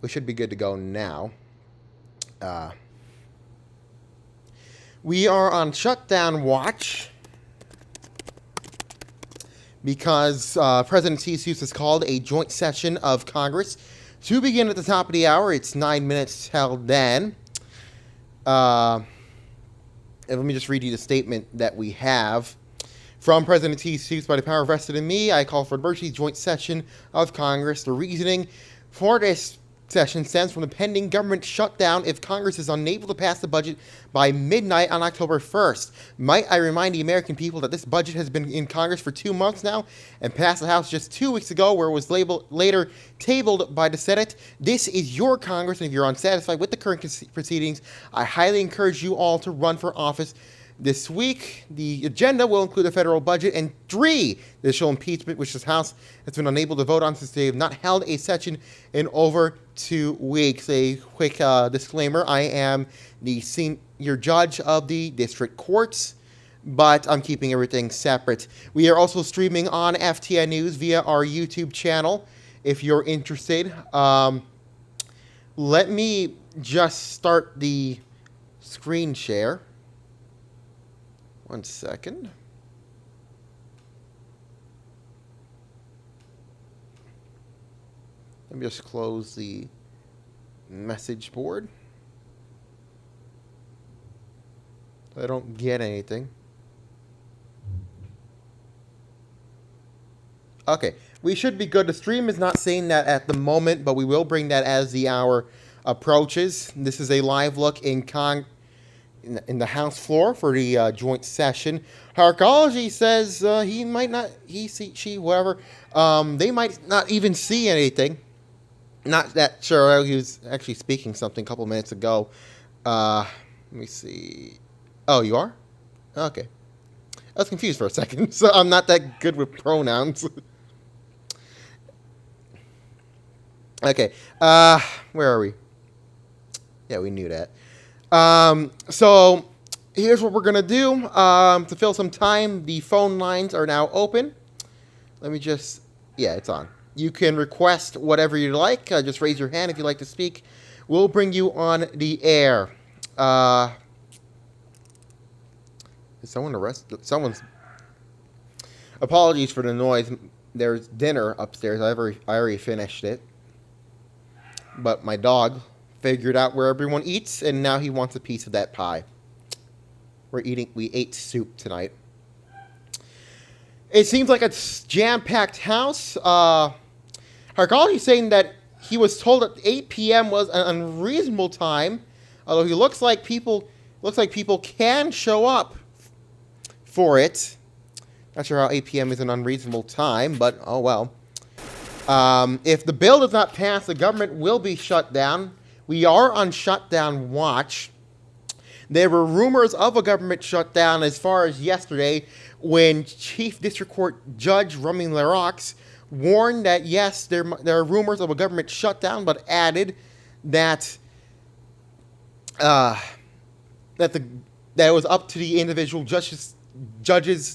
we should be good to go now. We are on shutdown watch because President Jesus has called a joint session of Congress to begin at the top of the hour. It's 9 minutes till then. And let me just read you the statement that we have. From President Jesus, by the power vested in me, I call for an emergency joint session of Congress. The reasoning for this session stems from the pending government shutdown if Congress is unable to pass the budget by midnight on October 1st. Might I remind the American people that this budget has been in Congress for 2 months now and passed the House just 2 weeks ago, where it was later tabled by the Senate. This is your Congress, and if you're unsatisfied with the current proceedings, I highly encourage you all to run for office. This week, the agenda will include the federal budget and 3 additional impeachment, which this House has been unable to vote on since they have not held a session in over 2 weeks. A quick disclaimer, I am the senior judge of the district courts, but I'm keeping everything separate. We are also streaming on FTN News via our YouTube channel, if you're interested. Let me just start the screen share. 1 second. Let me just close the message board. I don't get anything. Okay, we should be good. The stream is not saying that at the moment, but we will bring that as the hour approaches. This is a live look in the House floor for the joint session. Archaeology says he might not, she, whoever, they might not even see anything. Not that sure. He was actually speaking something a couple minutes ago. Let me see. Oh, you are? Okay. I was confused for a second, so I'm not that good with pronouns. Okay. Where are we? Yeah, we knew that. So here's what we're going to do. To fill some time, the phone lines are now open. Let me just, yeah, it's on. You can request whatever you like. Just raise your hand if you'd like to speak. We'll bring you on the air. Is someone arrested? Someone's, apologies for the noise. There's dinner upstairs. I already finished it. But my dog figured out where everyone eats, and now he wants a piece of that pie. We ate soup tonight. It seems like a jam-packed house. Harkali saying that he was told that 8 p.m. was an unreasonable time, although he looks like people can show up for it. Not sure how 8 p.m. is an unreasonable time, but oh well. If the bill does not pass, the government will be shut down. We are on shutdown watch. There were rumors of a government shutdown as far as yesterday when Chief District Court Judge Romy Larox warned that, yes, there are rumors of a government shutdown, but added that that it was up to the individual judges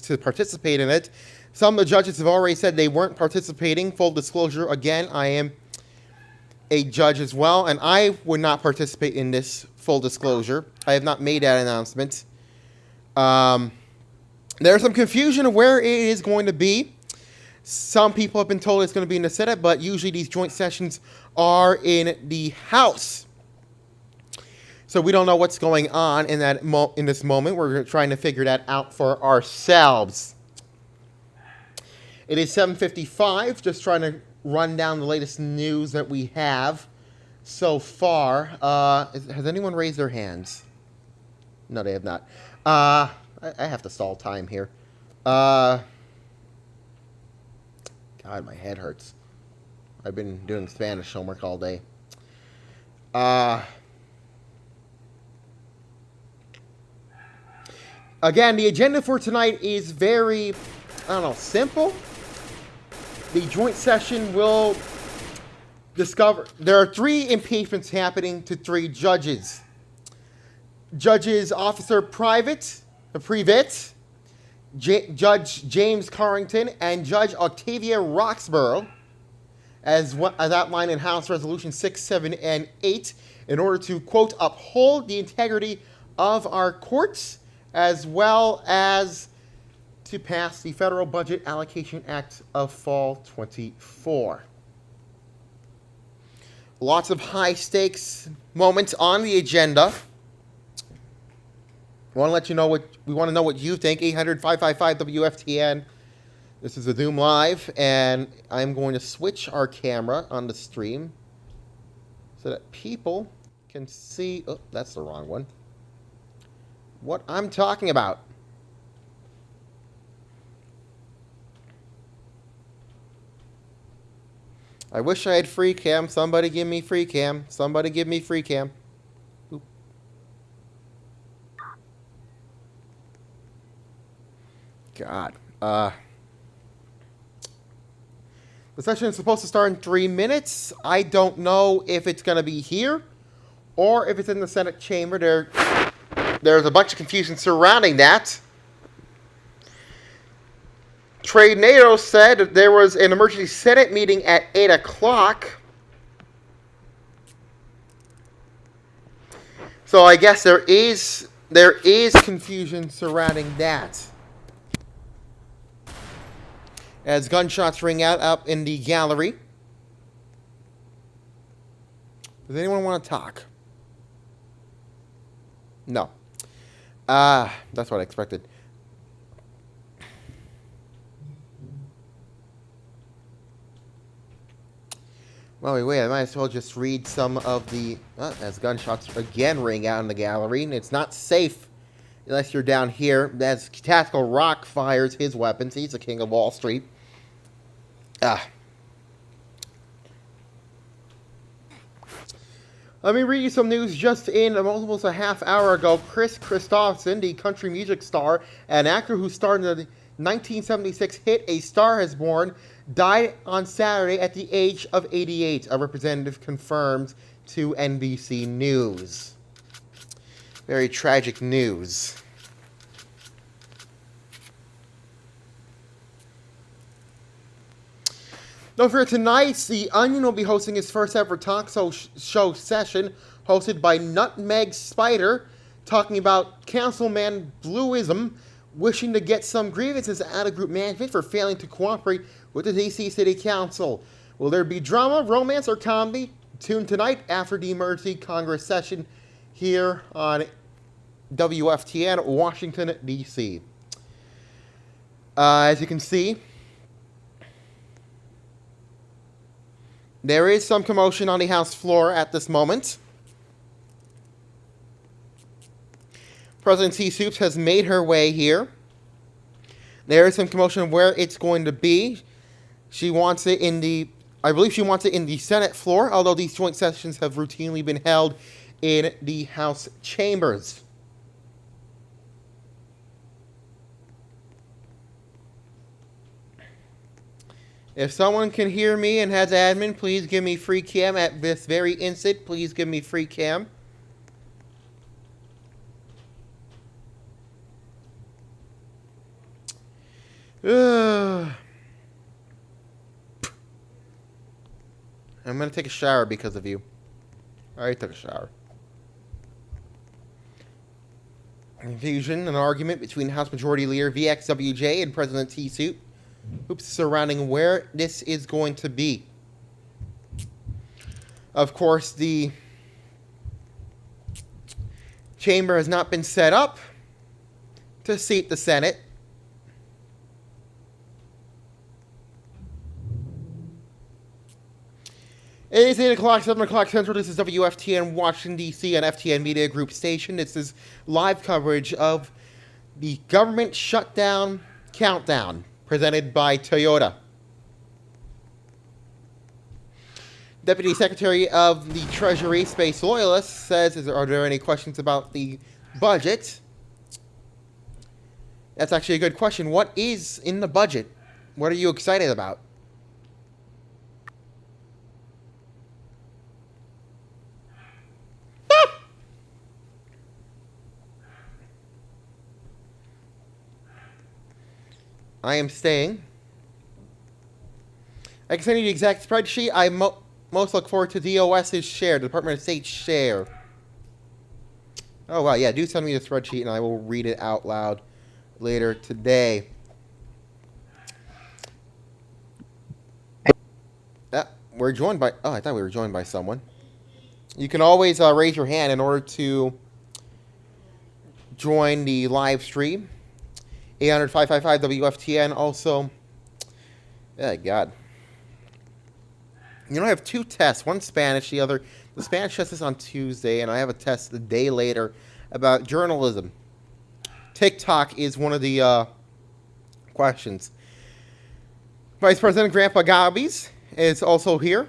to participate in it. Some of the judges have already said they weren't participating. Full disclosure, again, I am a judge as well, and I would not participate in this. Full disclosure, I have not made that announcement. There's some confusion of where it is going to be. Some people have been told it's going to be in the Senate, but usually these joint sessions are in the House. So we don't know what's going on in this moment. We're trying to figure that out for ourselves. It is 7:55. Just trying to run down the latest news that we have so far. Has anyone raised their hands? No, they have not. I have to stall time here. God, my head hurts. I've been doing Spanish homework all day. Again, the agenda for tonight is very, simple. The joint session will discover there are 3 impeachments happening to 3 judges. Judges Officer Privet, Judge James Carrington, and Judge Octavia Roxborough. as outlined in House Resolution 6, 7, and 8, in order to, quote, uphold the integrity of our courts, as well as to pass the Federal Budget Allocation Act of Fall 24. Lots of high-stakes moments on the agenda. We want to know what you think. 800-555-WFTN. This is a Zoom Live, and I'm going to switch our camera on the stream so that people can see. Oh, that's the wrong one. What I'm talking about. I wish I had free cam. Somebody give me free cam. Somebody give me free cam. Oop. God. The session is supposed to start in 3 minutes. I don't know if it's going to be here or if it's in the Senate chamber. There's a bunch of confusion surrounding that. Trade NATO said there was an emergency Senate meeting at 8 o'clock. So I guess there is confusion surrounding that. As gunshots ring out up in the gallery. Does anyone want to talk? No. That's what I expected. Well, wait, I might as well just read some of the... as gunshots again ring out in the gallery. And it's not safe unless you're down here. As Tactical Rock fires his weapons. He's the king of Wall Street. Let me read you some news just in almost a half hour ago. Chris Christopherson, the country music star and actor who starred in the 1976 hit A Star Is Born, died on Saturday at the age of 88, a representative confirmed to NBC News. Very tragic news. Don't forget, tonight, The Onion will be hosting its first ever talk show session, hosted by Nutmeg Spider, talking about Councilman Bluism wishing to get some grievances out of group management for failing to cooperate with the D.C. City Council. Will there be drama, romance, or comedy? Tune tonight after the emergency Congress session here on WFTN, Washington, D.C. As you can see, there is some commotion on the House floor at this moment. President T. Soups has made her way here. There is some commotion where it's going to be. She wants it I believe she wants it in the Senate floor, although these joint sessions have routinely been held in the House chambers. If someone can hear me and has admin, please give me free cam at this very instant. Please give me free cam. I'm going to take a shower because of you. I already took a shower. Confusion, an argument between House Majority Leader VXWJ and President T. Soup. Oops, surrounding where this is going to be. Of course, the chamber has not been set up to seat the Senate. It is 8 o'clock, 7 o'clock Central. This is WFTN Washington, D.C., an FTN Media Group station. This is live coverage of the government shutdown countdown, presented by Toyota. Deputy Secretary of the Treasury, Space Loyalist, says, are there any questions about the budget? That's actually a good question. What is in the budget? What are you excited about? I am staying. I can send you the exact spreadsheet. I most look forward to DOS's share, the Department of State share. Oh, wow, yeah, do send me the spreadsheet, and I will read it out loud later today. Yeah, we're joined by... Oh, I thought we were joined by someone. You can always raise your hand in order to join the live stream. 800-555-WFTN. Also, oh, God. You know, I have two tests. One Spanish, the Spanish test is on Tuesday, and I have a test the day later about journalism. TikTok is one of the questions. Vice President Grandpa Gobbies is also here.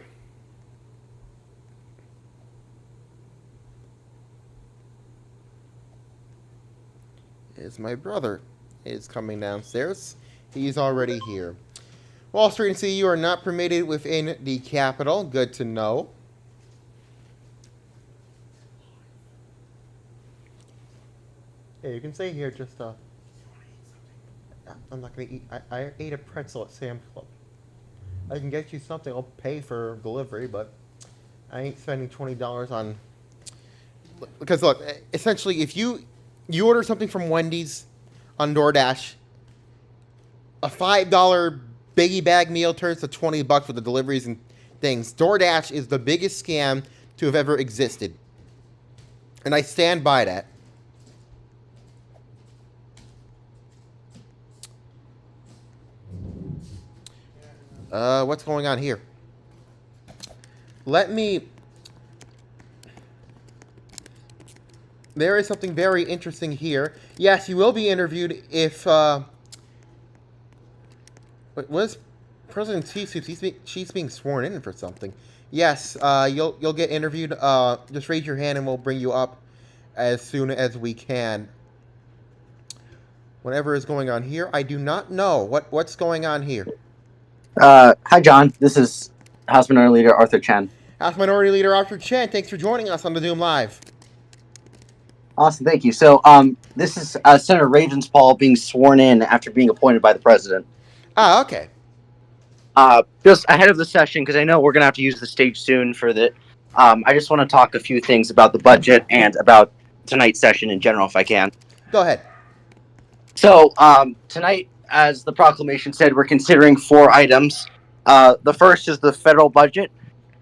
My brother is coming downstairs. He's already here. Wall Street and CU are not permitted within the Capitol. Good to know. Yeah, you can stay here. Just I'm not gonna eat. I ate a pretzel at Sam's Club. I can get you something. I'll pay for delivery, but I ain't spending $20 on. Because look, essentially, if you order something from Wendy's on DoorDash, a $5 biggie bag meal turns to $20 with the deliveries and things. DoorDash is the biggest scam to have ever existed, and I stand by that. What's going on here? There is something very interesting here. Yes, you will be interviewed if, what is President T-Soups? She's being sworn in for something. Yes, you'll get interviewed. Just raise your hand and we'll bring you up as soon as we can. Whatever is going on here, I do not know. What's going on here? Hi, John. This is House Minority Leader Arthur Chen. House Minority Leader Arthur Chen, thanks for joining us on the Doom Live. Awesome, thank you. So, this is Senator Ravenspaul being sworn in after being appointed by the president. Ah, okay. Just ahead of the session, because I know we're going to have to use the stage soon for the... I just want to talk a few things about the budget and about tonight's session in general, if I can. Go ahead. So, tonight, as the proclamation said, we're considering 4 items. The first is the federal budget.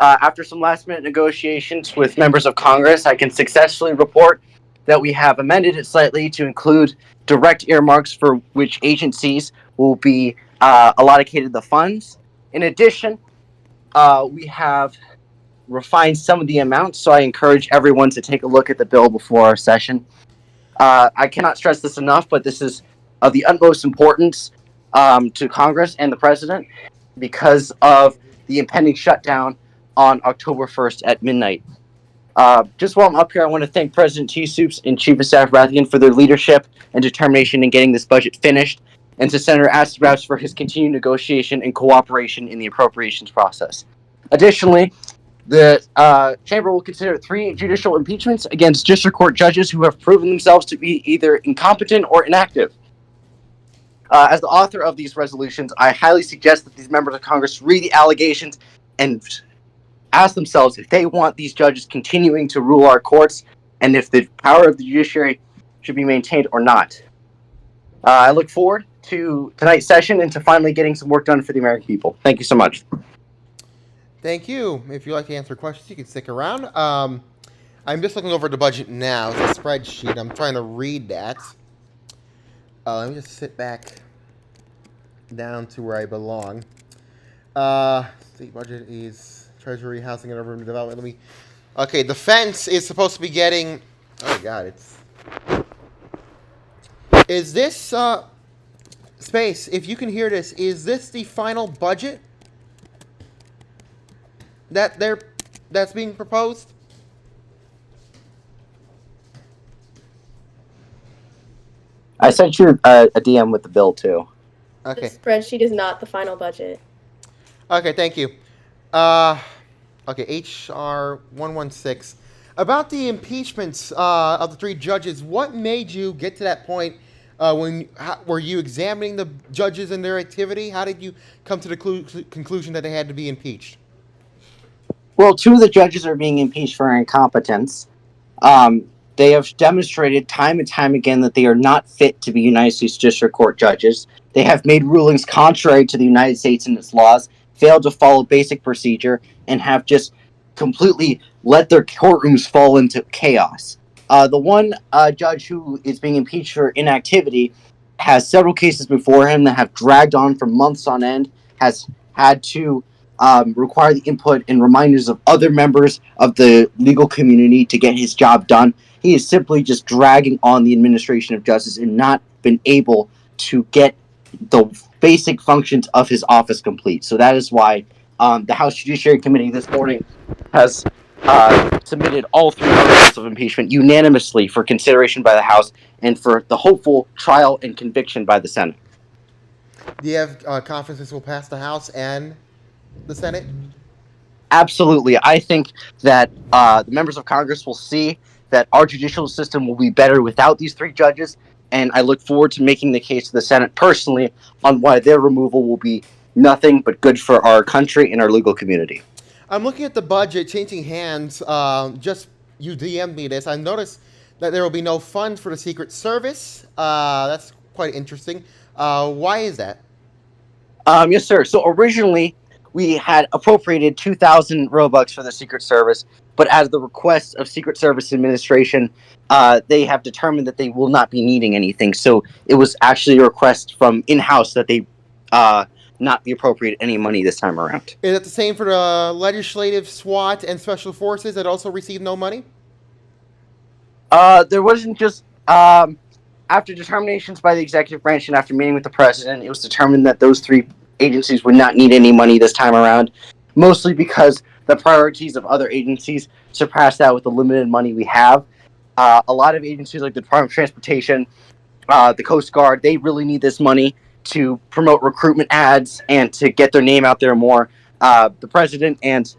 After some last-minute negotiations with members of Congress, I can successfully report that we have amended it slightly to include direct earmarks for which agencies will be allocated the funds. In addition, we have refined some of the amounts, so I encourage everyone to take a look at the bill before our session. I cannot stress this enough, but this is of the utmost importance to Congress and the president because of the impending shutdown on October 1st at midnight. Just while I'm up here, I want to thank President T-Soups and Chief of Staff Rathian for their leadership and determination in getting this budget finished, and to Senator Astrobs for his continued negotiation and cooperation in the appropriations process. Additionally, the Chamber will consider 3 judicial impeachments against district court judges who have proven themselves to be either incompetent or inactive. As the author of these resolutions, I highly suggest that these members of Congress read the allegations and ask themselves if they want these judges continuing to rule our courts and if the power of the judiciary should be maintained or not. I look forward to tonight's session and to finally getting some work done for the American people. Thank you so much. Thank you. If you'd like to answer questions, you can stick around. I'm just looking over the budget now. It's a spreadsheet. I'm trying to read that. Let me just sit back down to where I belong. State budget is Treasury, Housing, and Urban Development. Okay, defense is supposed to be getting... Oh, God, Is this... Space, if you can hear this, is this the final budget that's being proposed? I sent you a DM with the bill, too. Okay. The spreadsheet is not the final budget. Okay, thank you. Okay, HR 116. About the impeachments of the 3 judges, what made you get to that point Were you examining the judges and their activity? How did you come to the conclusion that they had to be impeached? Well, two of the judges are being impeached for incompetence. They have demonstrated time and time again that they are not fit to be United States District Court judges. They have made rulings contrary to the United States and its laws, failed to follow basic procedure, and have just completely let their courtrooms fall into chaos. The one judge who is being impeached for inactivity has several cases before him that have dragged on for months on end, has had to require the input and reminders of other members of the legal community to get his job done. He is simply just dragging on the administration of justice and not been able to get the basic functions of his office complete. So that is why the House Judiciary Committee this morning has submitted all three articles of impeachment unanimously for consideration by the House and for the hopeful trial and conviction by the Senate. Do you have confidence this will pass the House and the Senate? Absolutely. I think that the members of Congress will see that our judicial system will be better without these three judges, and I look forward to making the case to the Senate personally on why their removal will be nothing but good for our country and our legal community. I'm looking at the budget changing hands. Just you DM'd me this. I noticed that there will be no funds for the Secret Service. That's quite interesting. Why is that? Yes, sir. So originally, we had appropriated 2,000 Robux for the Secret Service, but as the request of Secret Service Administration, they have determined that they will not be needing anything. So it was actually a request from in-house that they not be appropriate any money this time around. Is it the same for the legislative, SWAT, and special forces that also receive no money? There wasn't just after determinations by the executive branch and after meeting with the president, it was determined that those three agencies would not need any money this time around, mostly because the priorities of other agencies surpass that with the limited money we have. A lot of agencies like the Department of Transportation, the Coast Guard, they really need this money to promote recruitment ads and to get their name out there more. The president and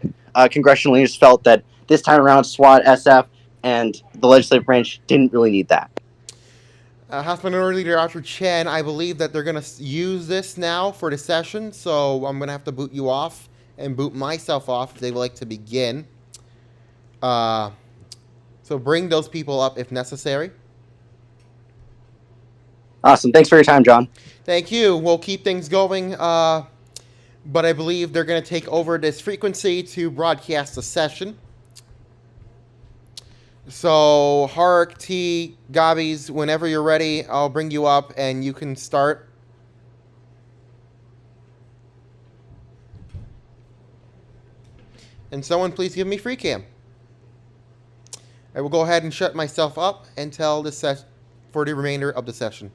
congressional leaders felt that this time around, SWAT, SF, and the legislative branch didn't really need that. House Minority Leader Arthur Chen, I believe that they're going to use this now for the session, so I'm going to have to boot you off and boot myself off if they would like to begin. So bring those people up if necessary. Awesome. Thanks for your time, John. Thank you. We'll keep things going, but I believe they're going to take over this frequency to broadcast the session. So, Hark, T, Gobbies, whenever you're ready, I'll bring you up and you can start. And someone please give me free cam. I will go ahead and shut myself up until this for the remainder of the session.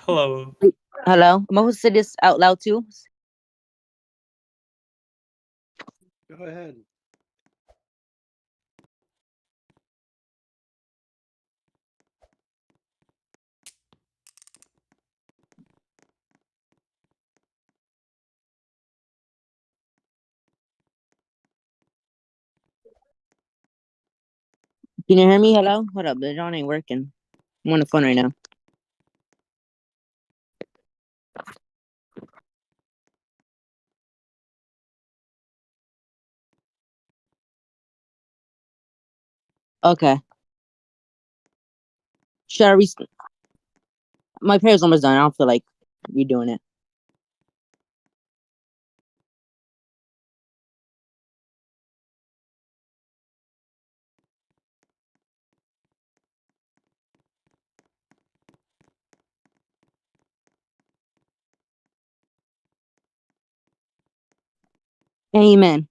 Hello. Hello? Am I supposed to say this out loud too? Go ahead. Can you hear me? Hello? Hold up, the John ain't working. I'm on the phone right now. Okay. Should I My prayer's almost done. I don't feel like redoing it. Amen.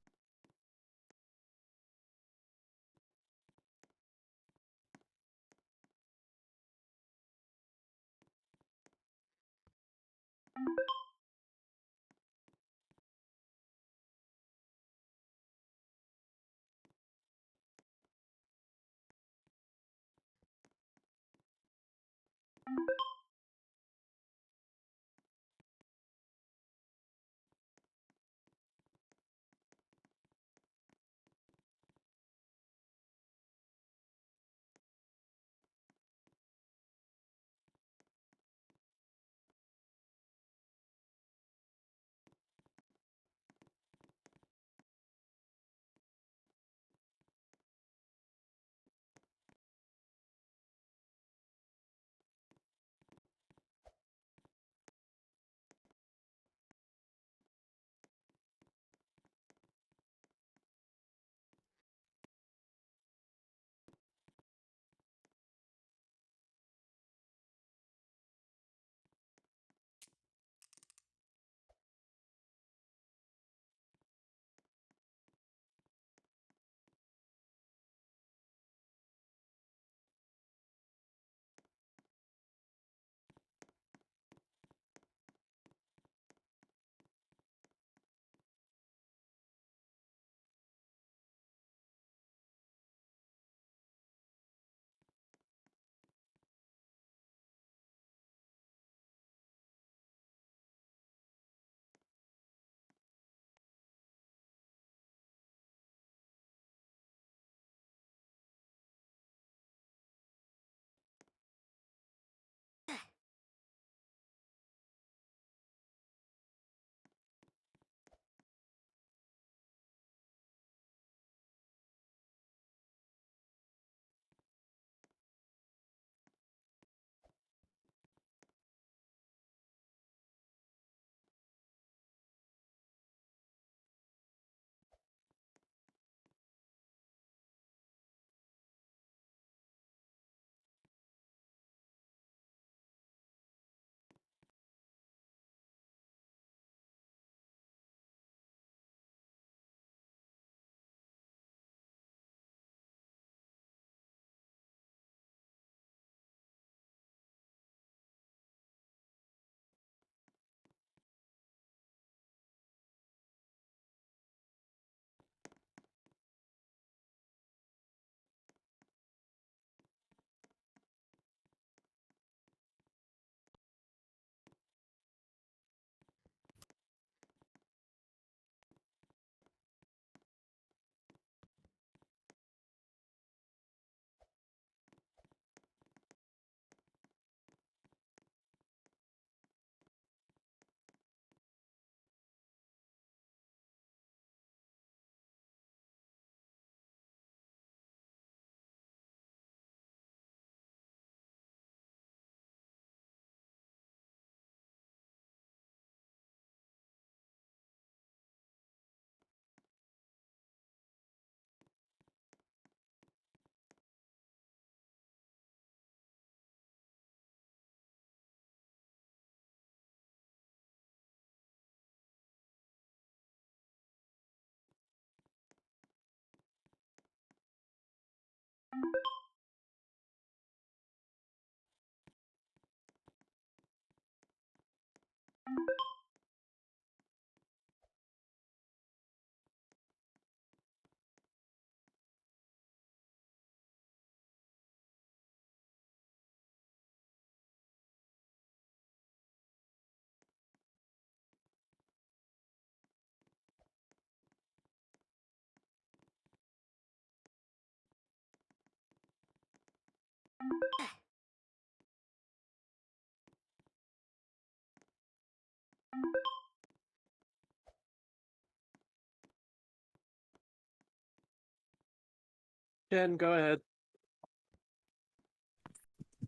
Jen, go ahead.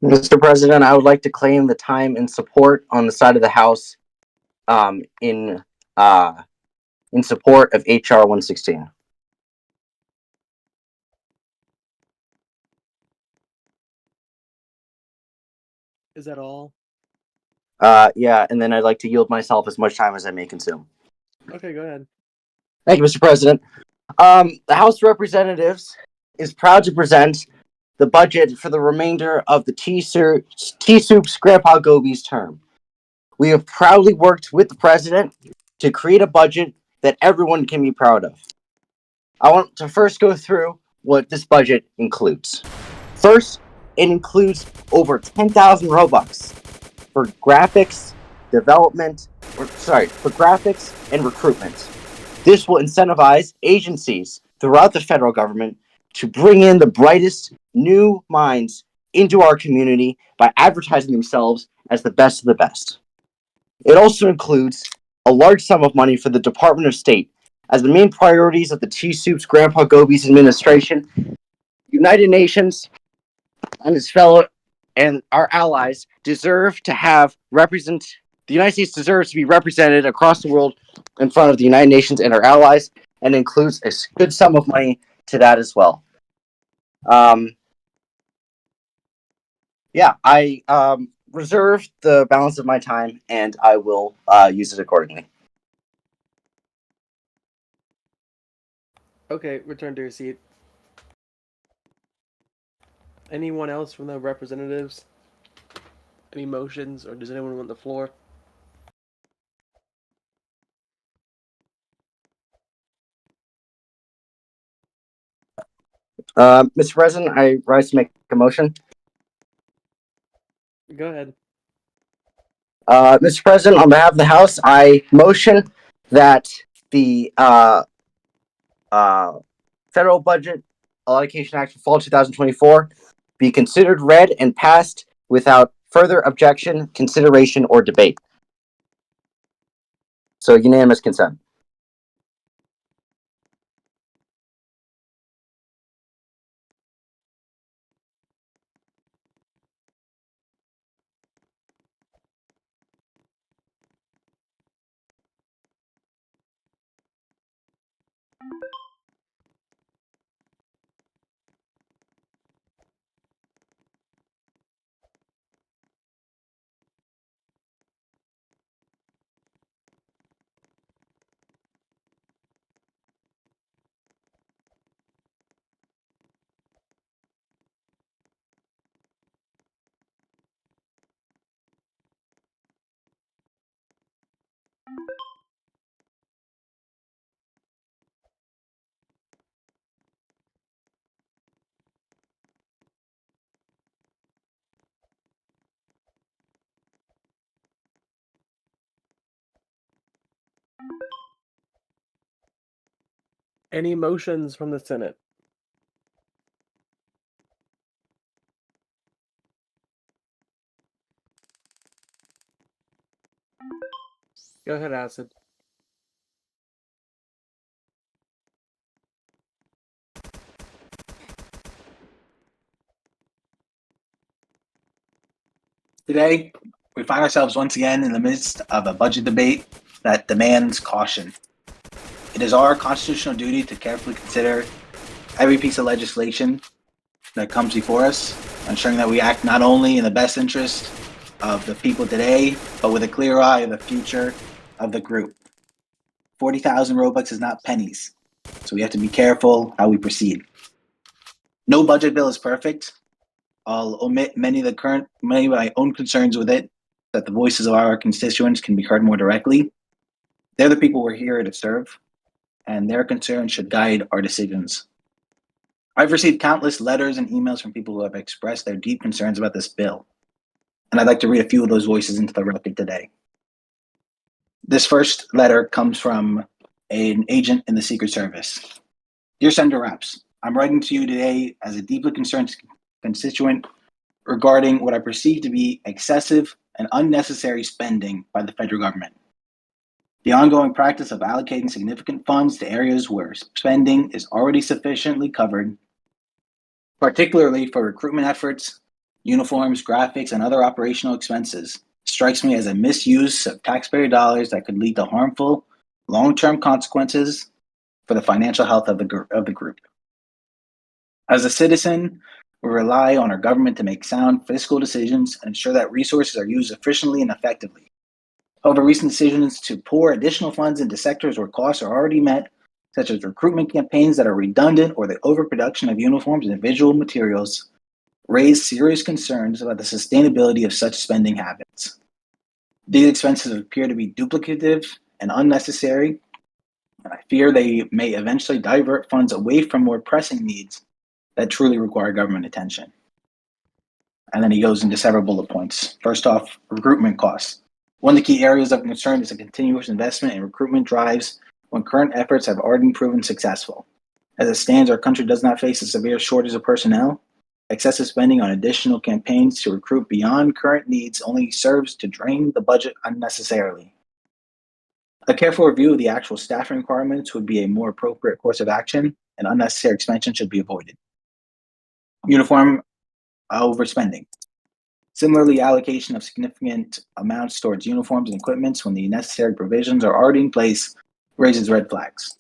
Mr. President, I would like to claim the time and support on the side of the House in support of HR 116. Is that all? Yeah, and then I'd like to yield myself as much time as I may consume. Okay, go ahead. Thank you, Mr. President. The House of Representatives is proud to present the budget for the remainder of the T-Soup's Grandpa Goby's term. We have proudly worked with the President to create a budget that everyone can be proud of. I want to first go through what this budget includes. First, it includes over 10,000 Robux for graphics for graphics and recruitment. This will incentivize agencies throughout the federal government to bring in the brightest new minds into our community by advertising themselves as the best of the best. It also includes a large sum of money for the Department of State as the main priorities of the T-Soup's Grandpa Goby's administration. United Nations and its fellow and our allies deserve to have the United States deserves to be represented across the world in front of the United Nations and our allies, and includes a good sum of money to that as well. I reserve the balance of my time, and I will use it accordingly. Okay, return to your seat. Anyone else from the representatives? Any motions, or does anyone want the floor? Mr. President, I rise to make a motion. Go ahead. Mr. President, on behalf of the House, I motion that the Federal Budget Allocation Act for Fall 2024 be considered read and passed without further objection, consideration, or debate. So unanimous consent. Any motions from the Senate? Go ahead, Acid. Today, we find ourselves once again in the midst of a budget debate that demands caution. It is our constitutional duty to carefully consider every piece of legislation that comes before us, ensuring that we act not only in the best interest of the people today, but with a clear eye of the future of the group. 40,000 Robux is not pennies, so we have to be careful how we proceed. No budget bill is perfect. I'll omit many of my own concerns with it, that the voices of our constituents can be heard more directly. They're the people we're here to serve, and their concerns should guide our decisions. I've received countless letters and emails from people who have expressed their deep concerns about this bill, and I'd like to read a few of those voices into the record today. This first letter comes from an agent in the Secret Service. Dear Senator Rapps, I'm writing to you today as a deeply concerned constituent regarding what I perceive to be excessive and unnecessary spending by the federal government. The ongoing practice of allocating significant funds to areas where spending is already sufficiently covered, particularly for recruitment efforts, uniforms, graphics, and other operational expenses, strikes me as a misuse of taxpayer dollars that could lead to harmful, long-term consequences for the financial health of the group. As a citizen, we rely on our government to make sound fiscal decisions and ensure that resources are used efficiently and effectively. However, recent decisions to pour additional funds into sectors where costs are already met, such as recruitment campaigns that are redundant or the overproduction of uniforms and visual materials, raise serious concerns about the sustainability of such spending habits. These expenses appear to be duplicative and unnecessary, and I fear they may eventually divert funds away from more pressing needs that truly require government attention. And then he goes into several bullet points. First off, recruitment costs. One of the key areas of concern is a continuous investment in recruitment drives when current efforts have already proven successful. As it stands, our country does not face a severe shortage of personnel. Excessive spending on additional campaigns to recruit beyond current needs only serves to drain the budget unnecessarily. A careful review of the actual staffing requirements would be a more appropriate course of action, and unnecessary expansion should be avoided. Uniform overspending. Similarly, allocation of significant amounts towards uniforms and equipment when the necessary provisions are already in place raises red flags.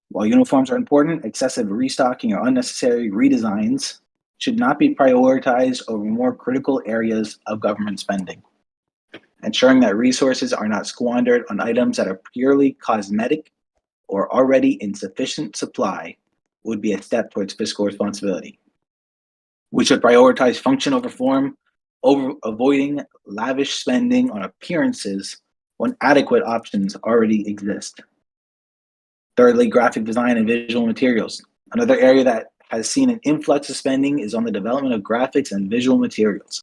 While uniforms are important, excessive restocking or unnecessary redesigns should not be prioritized over more critical areas of government spending. Ensuring that resources are not squandered on items that are purely cosmetic or already in sufficient supply would be a step towards fiscal responsibility. We should prioritize function over form, avoiding lavish spending on appearances when adequate options already exist. Thirdly, graphic design and visual materials. Another area that has seen an influx of spending is on the development of graphics and visual materials.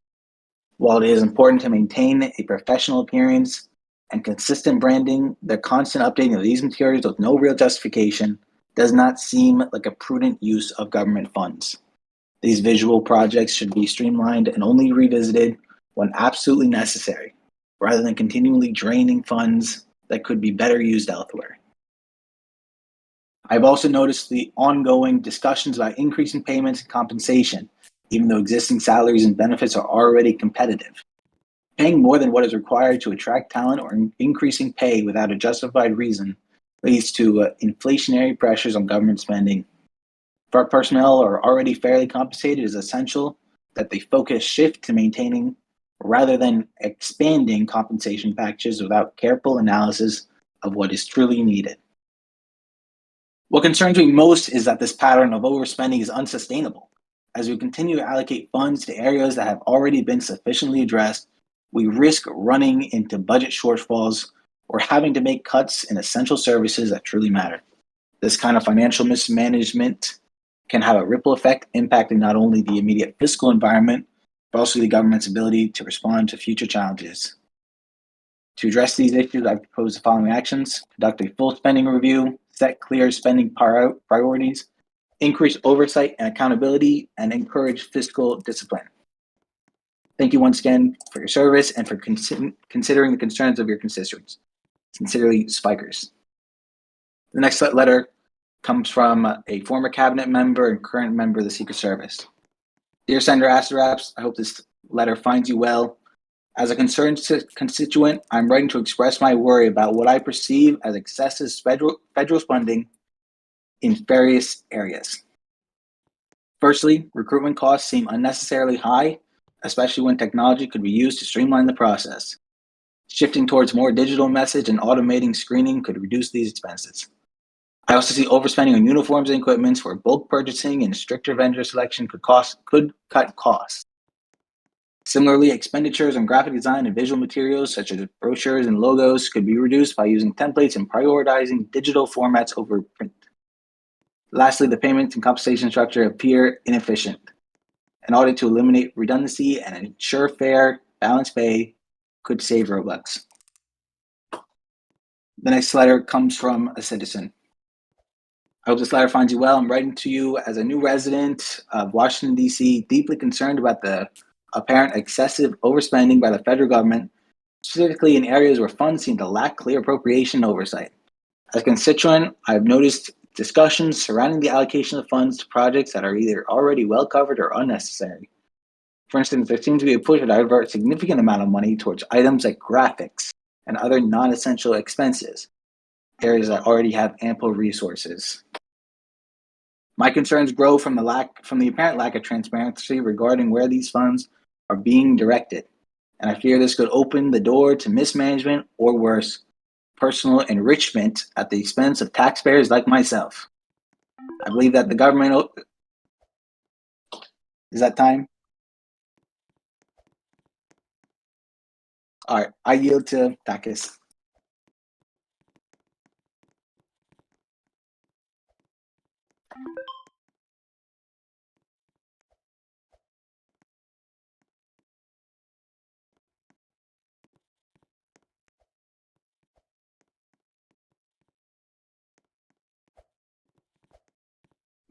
While it is important to maintain a professional appearance and consistent branding, the constant updating of these materials with no real justification does not seem like a prudent use of government funds. These visual projects should be streamlined and only revisited when absolutely necessary, rather than continually draining funds that could be better used elsewhere. I've also noticed the ongoing discussions about increasing payments and compensation, even though existing salaries and benefits are already competitive. Paying more than what is required to attract talent or increasing pay without a justified reason leads to inflationary pressures on government spending. If our personnel are already fairly compensated, it is essential that they focus shift to maintaining rather than expanding compensation packages without careful analysis of what is truly needed. What concerns me most is that this pattern of overspending is unsustainable. As we continue to allocate funds to areas that have already been sufficiently addressed, we risk running into budget shortfalls or having to make cuts in essential services that truly matter. This kind of financial mismanagement can have a ripple effect impacting not only the immediate fiscal environment, but also the government's ability to respond to future challenges. To address these issues, I propose the following actions: conduct a full spending review, set clear spending priorities, increase oversight and accountability, and encourage fiscal discipline. Thank you once again for your service and for considering the concerns of your constituents. Sincerely, Spikers. The next letter comes from a former cabinet member and current member of the Secret Service. Dear Senator Asaraps, I hope this letter finds you well. As a concerned constituent, I'm writing to express my worry about what I perceive as excessive federal spending in various areas. Firstly, recruitment costs seem unnecessarily high, especially when technology could be used to streamline the process. Shifting towards more digital message and automating screening could reduce these expenses. I also see overspending on uniforms and equipment where bulk purchasing and stricter vendor selection could cut costs. Similarly, expenditures on graphic design and visual materials such as brochures and logos could be reduced by using templates and prioritizing digital formats over print. Lastly, the payment and compensation structure appear inefficient. An audit to eliminate redundancy and ensure fair, balanced pay could save Robux. The next letter comes from a citizen. I hope this letter finds you well. I'm writing to you as a new resident of Washington, D.C., deeply concerned about the apparent excessive overspending by the federal government, specifically in areas where funds seem to lack clear appropriation oversight. As a constituent, I've noticed discussions surrounding the allocation of funds to projects that are either already well covered or unnecessary. For instance, there seems to be a push to divert a significant amount of money towards items like graphics and other non-essential expenses, areas that already have ample resources. My concerns grow from the apparent lack of transparency regarding where these funds are being directed, and I fear this could open the door to mismanagement or worse, personal enrichment at the expense of taxpayers like myself. I believe that the government... Is that time? All right, I yield to Takis.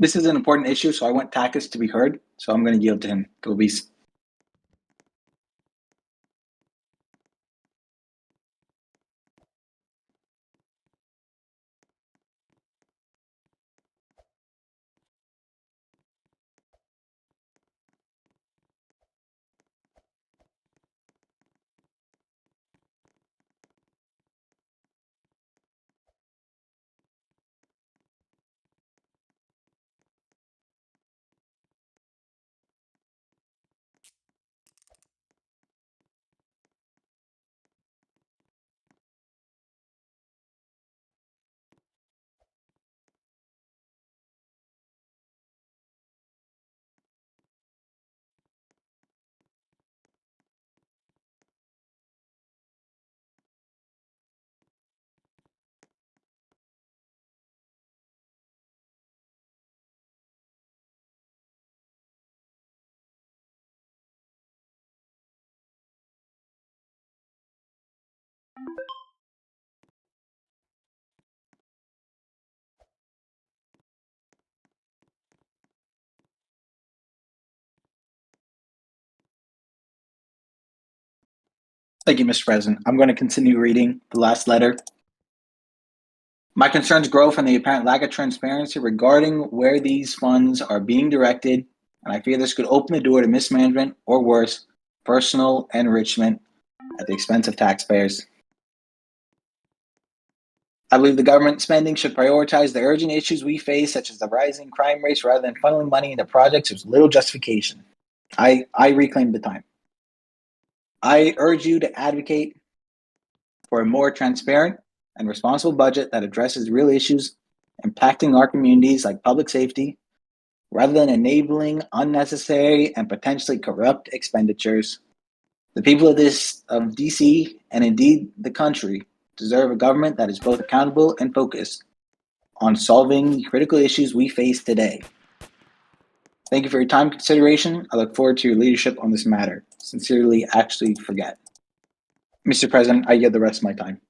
This is an important issue, so I want Takis to be heard, so I'm going to yield to him. Go Beast. Thank you, Mr. President. I'm going to continue reading the last letter. My concerns grow from the apparent lack of transparency regarding where these funds are being directed, and I fear this could open the door to mismanagement or worse, personal enrichment at the expense of taxpayers. I believe the government spending should prioritize the urgent issues we face, such as the rising crime rates, rather than funneling money into projects with little justification. I reclaim the time. I urge you to advocate for a more transparent and responsible budget that addresses real issues impacting our communities like public safety, rather than enabling unnecessary and potentially corrupt expenditures. The people of DC and indeed the country deserve a government that is both accountable and focused on solving the critical issues we face today. Thank you for your time and consideration. I look forward to your leadership on this matter. Sincerely, Actually Forget. Mr. President, I yield the rest of my time.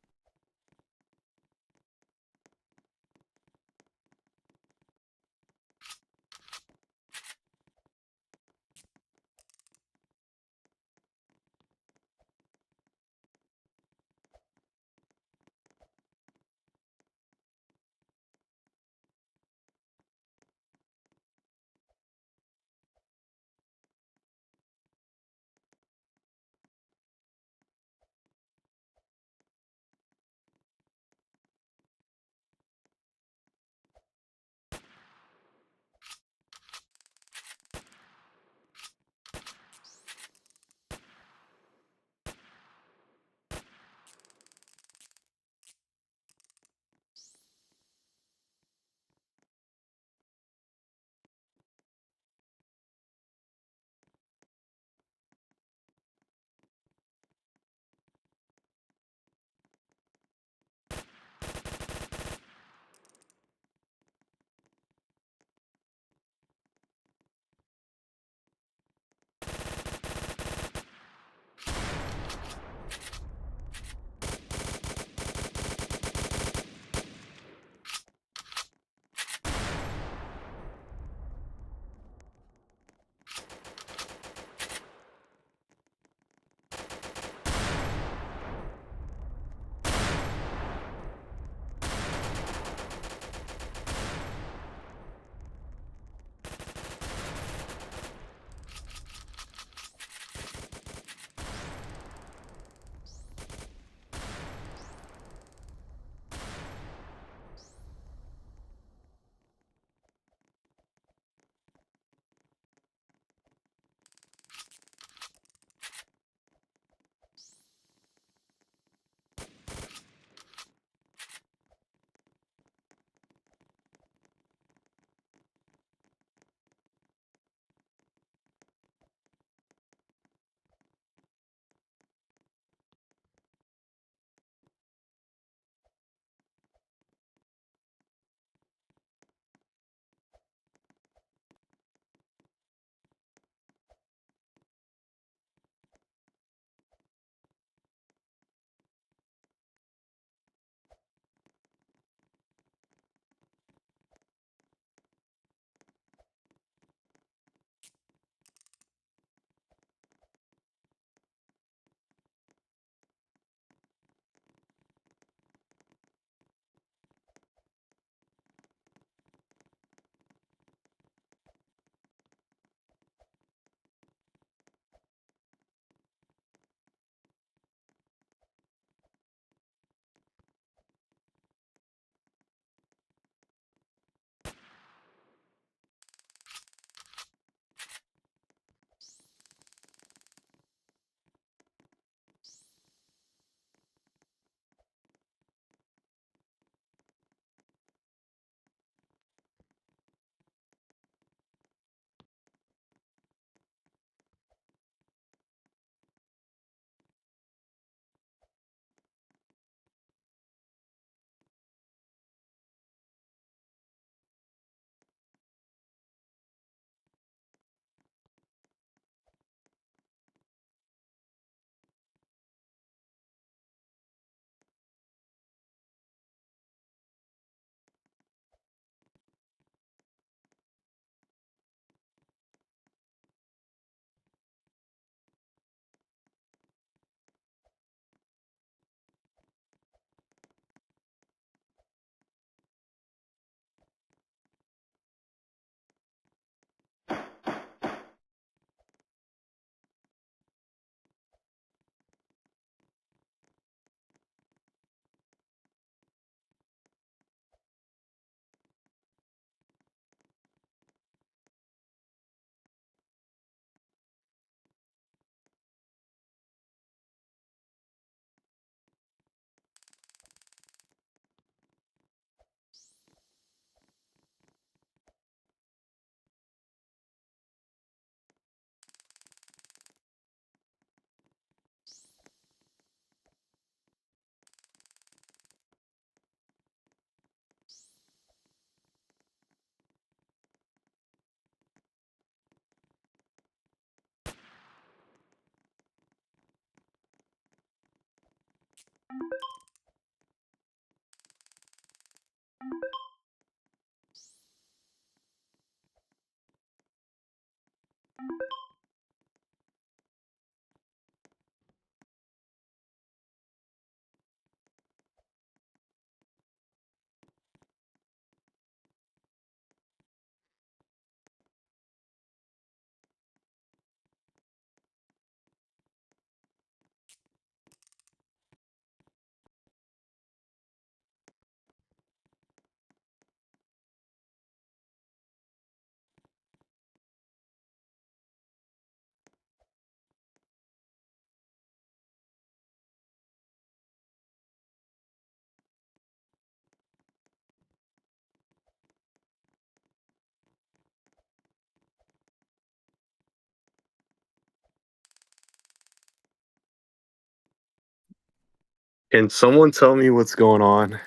Can someone tell me what's going on?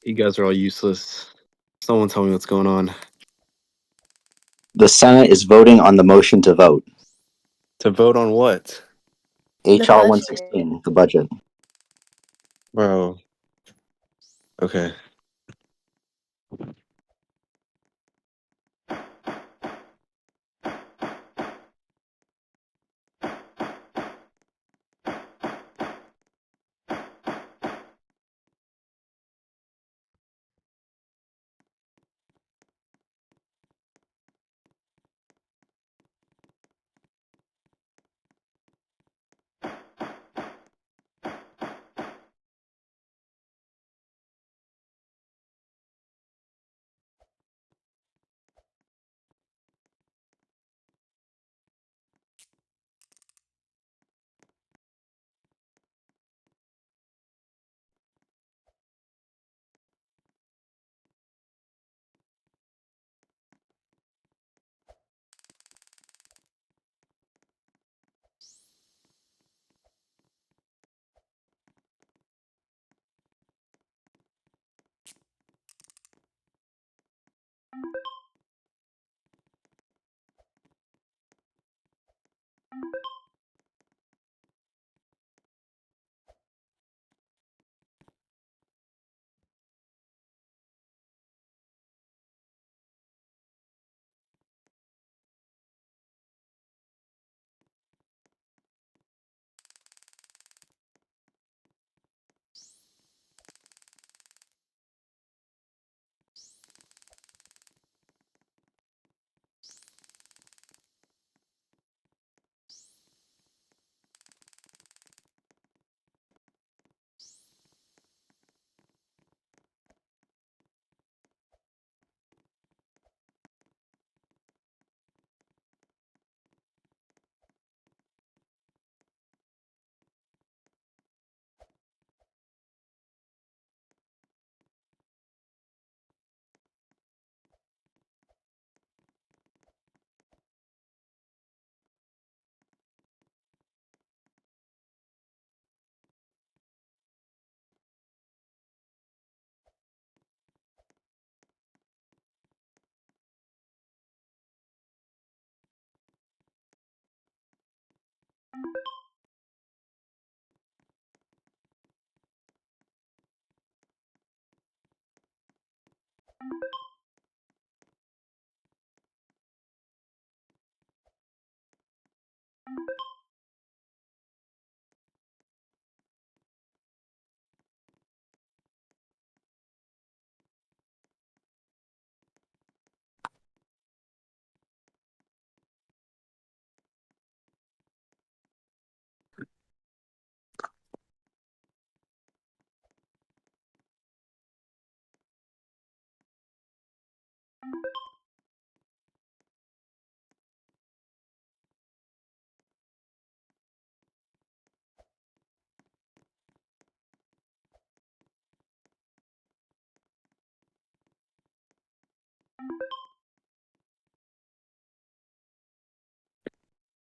You guys are all useless. Someone tell me what's going on. The Senate is voting on the motion to vote. To vote on what? HR budget. 116, the budget. Bro. Okay.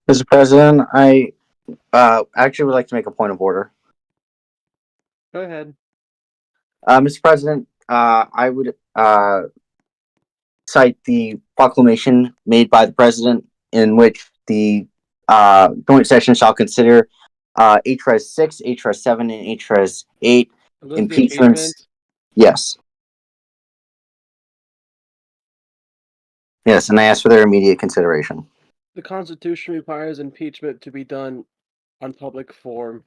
Mr. President, I actually would like to make a point of order. Go ahead. Mr. President, I would cite the proclamation made by the President in which the joint session shall consider HRES 6, HRES 7, and HRES 8 Are those the impeachments. impeachments? Yes. Yes, and I ask for their immediate consideration. The Constitution requires impeachment to be done on public forum.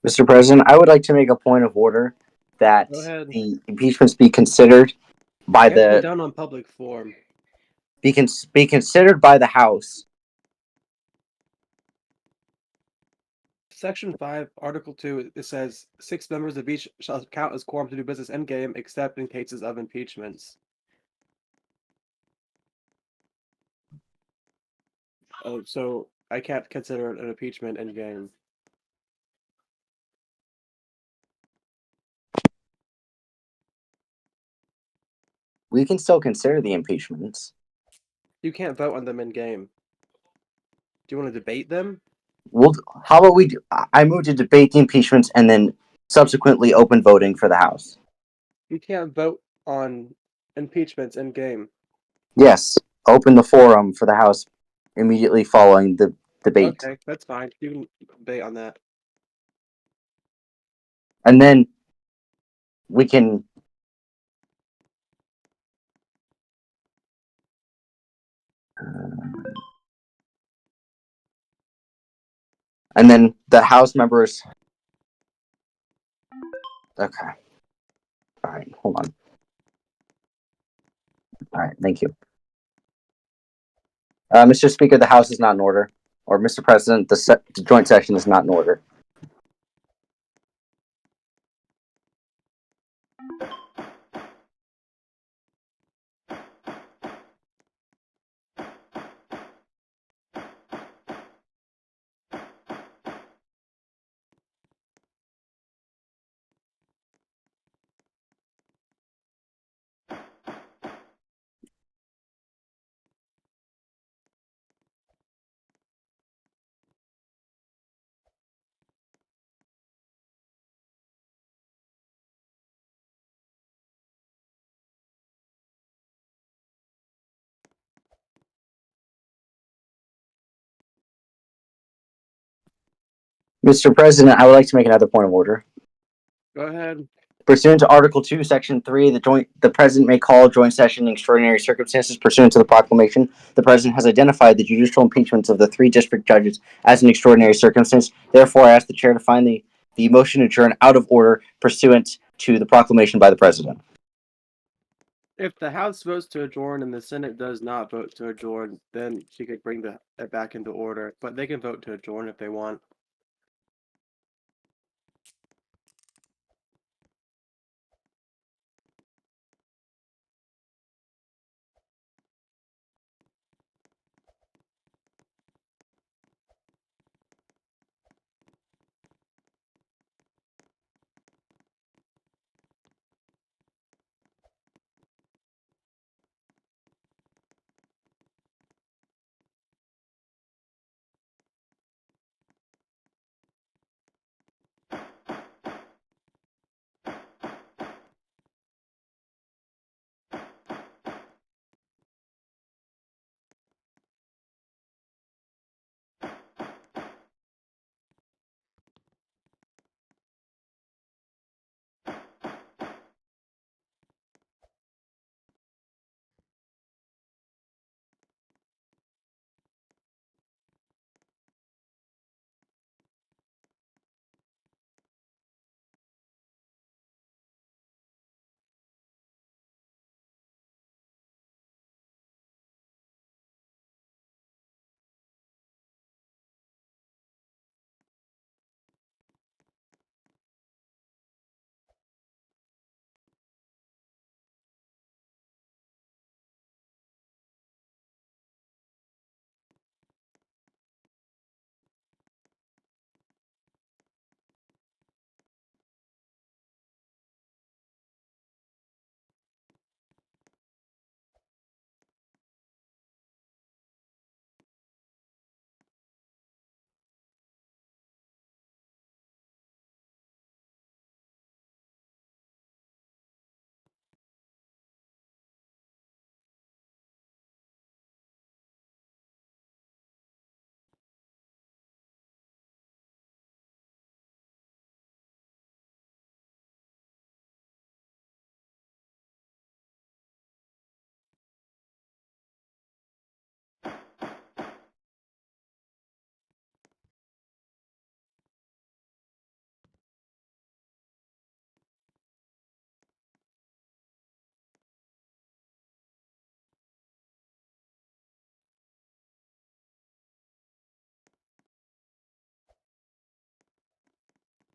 Mr. President, I would like to make a point of order that Go ahead. the impeachments be considered by You have to go the down on public forum. be considered by the House. Section 5, Article 2, it says 6 members of each shall count as quorum to do business endgame, except in cases of impeachments. Oh, so I can't consider it an impeachment endgame. We can still consider the impeachments. You can't vote on them in game. Do you want to debate them? Well, how about we do? I move to debate the impeachments and then subsequently open voting for the House. You can't vote on impeachments in game. Yes, open the forum for the House immediately following the debate. Okay, that's fine. You can debate on that. And then we can. And then the House members. Okay. All right, hold on. All right, thank you. Mr. Speaker, the House is not in order. Or Mr. President, the joint session is not in order. Mr. President, I would like to make another point of order. Go ahead. Pursuant to Article 2, Section 3, the President may call a joint session in extraordinary circumstances. Pursuant to the proclamation, the President has identified the judicial impeachments of the 3 district judges as an extraordinary circumstance. Therefore, I ask the Chair to find the motion to adjourn out of order pursuant to the proclamation by the President. If the House votes to adjourn and the Senate does not vote to adjourn, then she could bring it back into order. But they can vote to adjourn if they want.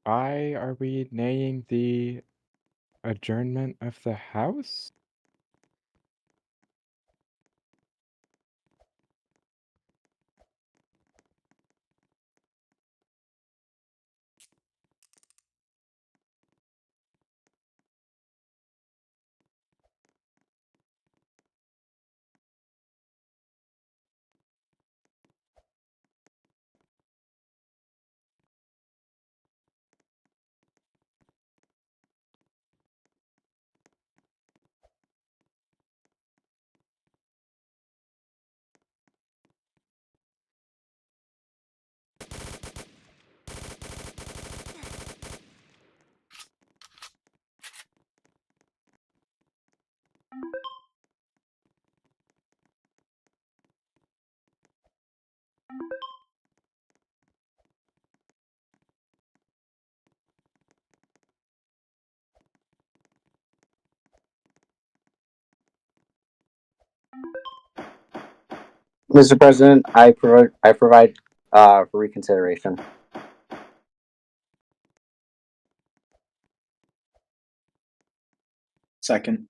why are we naying the adjournment of the House? Mr. President, I provide for reconsideration. Second.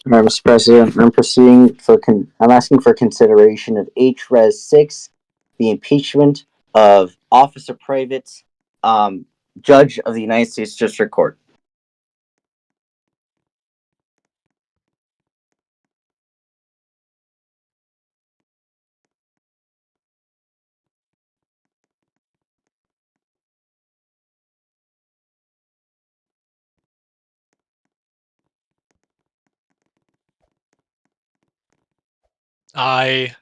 Mr. President, I'm asking for consideration of HRES 6, the impeachment of Officer Private, um, Judge of the United States District Court. Aye.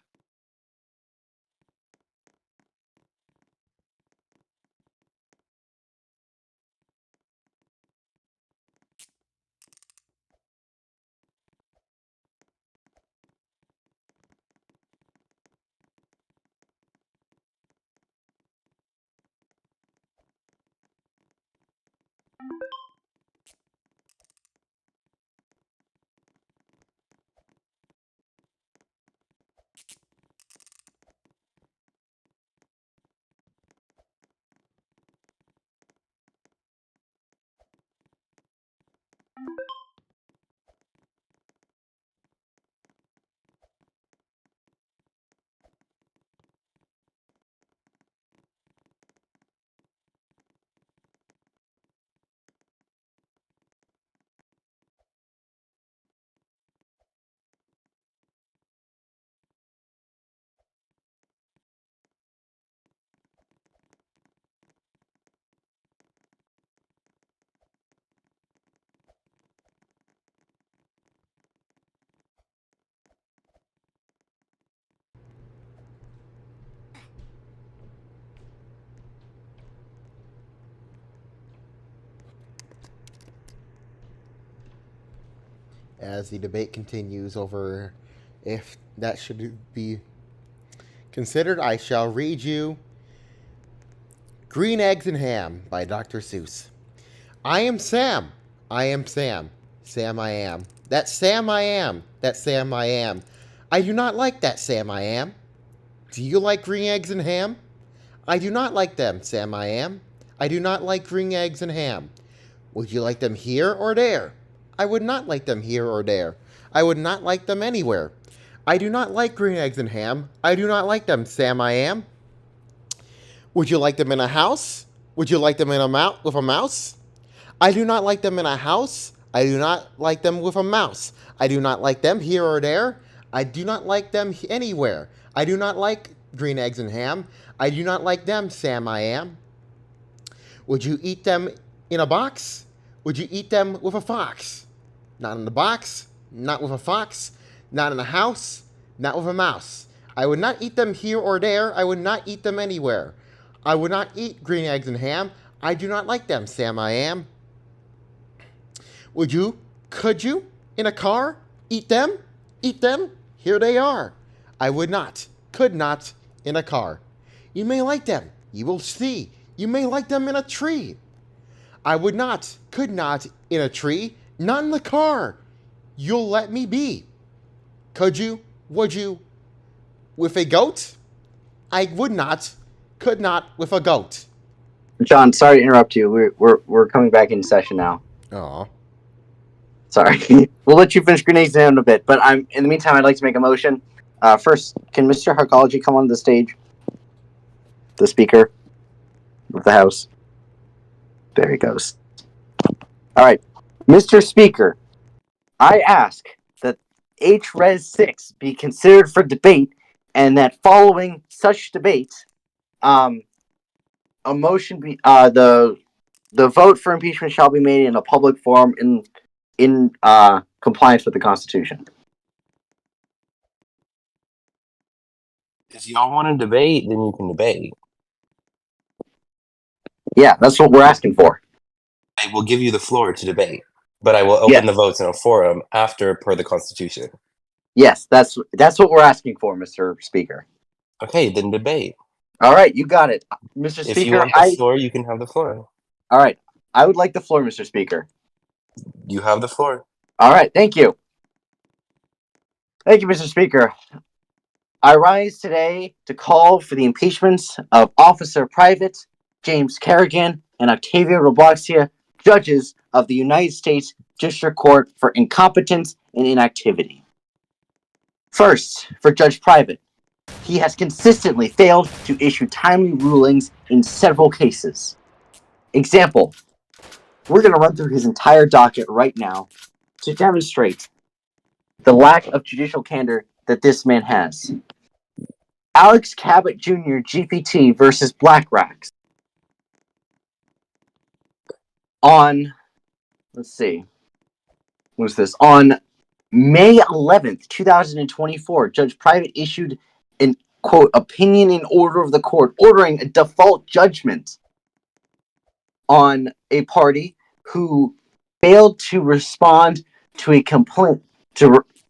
As the debate continues over if that should be considered, I shall read you Green Eggs and Ham by Dr. Seuss. I am Sam. I am Sam. Sam I am. That Sam I am. That Sam I am. I do not like that Sam I am. Do you like green eggs and ham? I do not like them, Sam I am. I do not like green eggs and ham. Would you like them here or there? I would not like them here or there. I would not like them anywhere. I do not like green eggs and ham. I do not like them, Sam I am. Would you like them in a house? Would you like them in with a mouse? I do not like them in a house. I do not like them with a mouse. I do not like them here or there. I do not like them anywhere. I do not like green eggs and ham. I do not like them, Sam I am. Would you eat them in a box? Would you eat them with a fox? Not in the box, not with a fox, not in a house, not with a mouse. I would not eat them here or there. I would not eat them anywhere. I would not eat green eggs and ham. I do not like them, Sam I am. Would you, could you, in a car, eat them? Eat them? Here they are. I would not, could not, in a car. You may like them. You will see. You may like them in a tree. I would not, could not, in a tree. Not in the car. You'll let me be. Could you, would you, with a goat? I would not, could not, with a goat. John, sorry to interrupt you. We're coming back in session now. Aw. Sorry. We'll let you finish grenades in a bit, but in the meantime, I'd like to make a motion. First, can Mr. Harkology come on the stage? The Speaker of the House. There he goes. All right. Mr. Speaker, I ask that H-Res 6 be considered for debate, and that following such debate, a motion be the vote for impeachment shall be made in a public forum in compliance with the Constitution. If y'all want to debate, then you can debate. Yeah, that's what we're asking for. I will give you the floor to debate, but I will open the votes in a forum after per the Constitution. Yes, that's what we're asking for, Mr. Speaker. Okay, then debate. All right, you got it, Mr. Speaker. If you want the floor, you can have the floor. All right, I would like the floor, Mr. Speaker. You have the floor. All right, thank you. Thank you, Mr. Speaker. I rise today to call for the impeachments of Officer Private James Kerrigan and Octavia Robloxia, judges of the United States District Court, for incompetence and inactivity. First, for Judge Private, he has consistently failed to issue timely rulings in several cases. Example, we're going to run through his entire docket right now to demonstrate the lack of judicial candor that this man has. Alex Cabot Jr. GPT versus Black Racks. On, let's see, what's this? On May 11th, 2024, Judge Private issued an, quote, opinion in order of the court ordering a default judgment on a party who failed to respond to a complaint,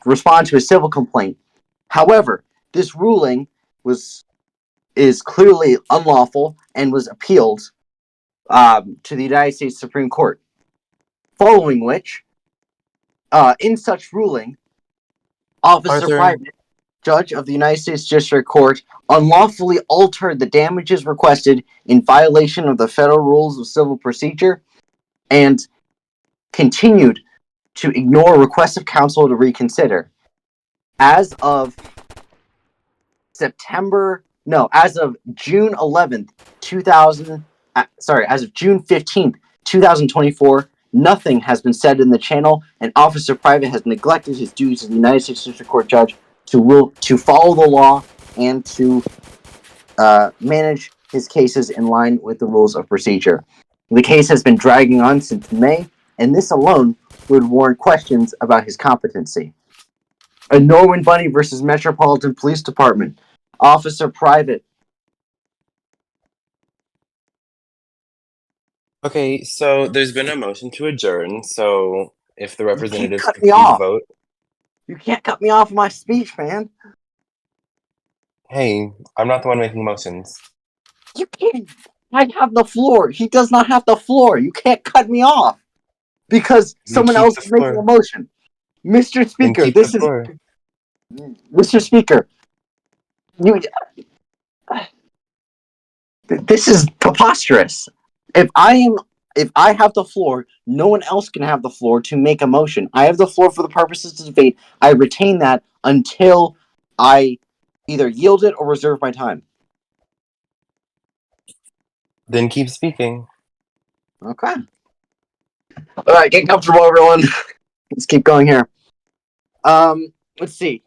respond to a civil complaint. However, this ruling is clearly unlawful and was appealed to the United States Supreme Court. Following which, in such ruling, Officer Arthur. Private, Judge of the United States District Court, unlawfully altered the damages requested in violation of the federal rules of civil procedure and continued to ignore requests of counsel to reconsider. As of June 11th, as of June 15th, 2024, nothing has been said in the channel, and Officer Private has neglected his duties as the United States District Court judge to follow the law and to manage his cases in line with the rules of procedure. The case has been dragging on since May, and this alone would warrant questions about his competency. A Norwin Bunny versus Metropolitan Police Department. Officer Private. Okay, so there's been a motion to adjourn. So if the representatives cut could me please off. vote. You can't cut me off my speech, man. Hey, I'm not the one making motions. You can't. I have the floor. He does not have the floor. You can't cut me off because Then someone keep else the is making a floor. motion. Mr. Then Speaker, keep the floor. Mr. Speaker, you. This is preposterous. If I have the floor, no one else can have the floor to make a motion. I have the floor for the purposes of debate. I retain that until I either yield it or reserve my time. Then keep speaking. Okay. All right, get comfortable, everyone. Let's keep going here. Let's see.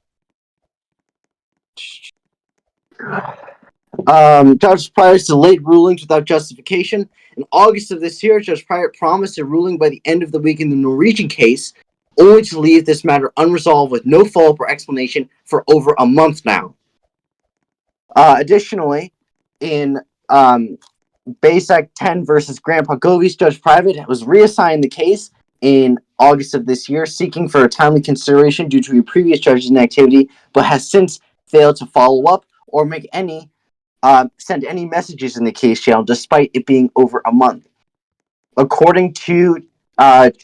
Judge Pryor's delayed rulings without justification. In August of this year, Judge Pryor promised a ruling by the end of the week in the Norwegian case, only to leave this matter unresolved with no follow-up or explanation for over a month now. Additionally, in Basak 10 versus Grandpa Govies, Judge Private was reassigned the case in August of this year, seeking for a timely consideration due to a previous judge's inactivity, but has since failed to follow up or make any send any messages in the case channel, despite it being over a month. According to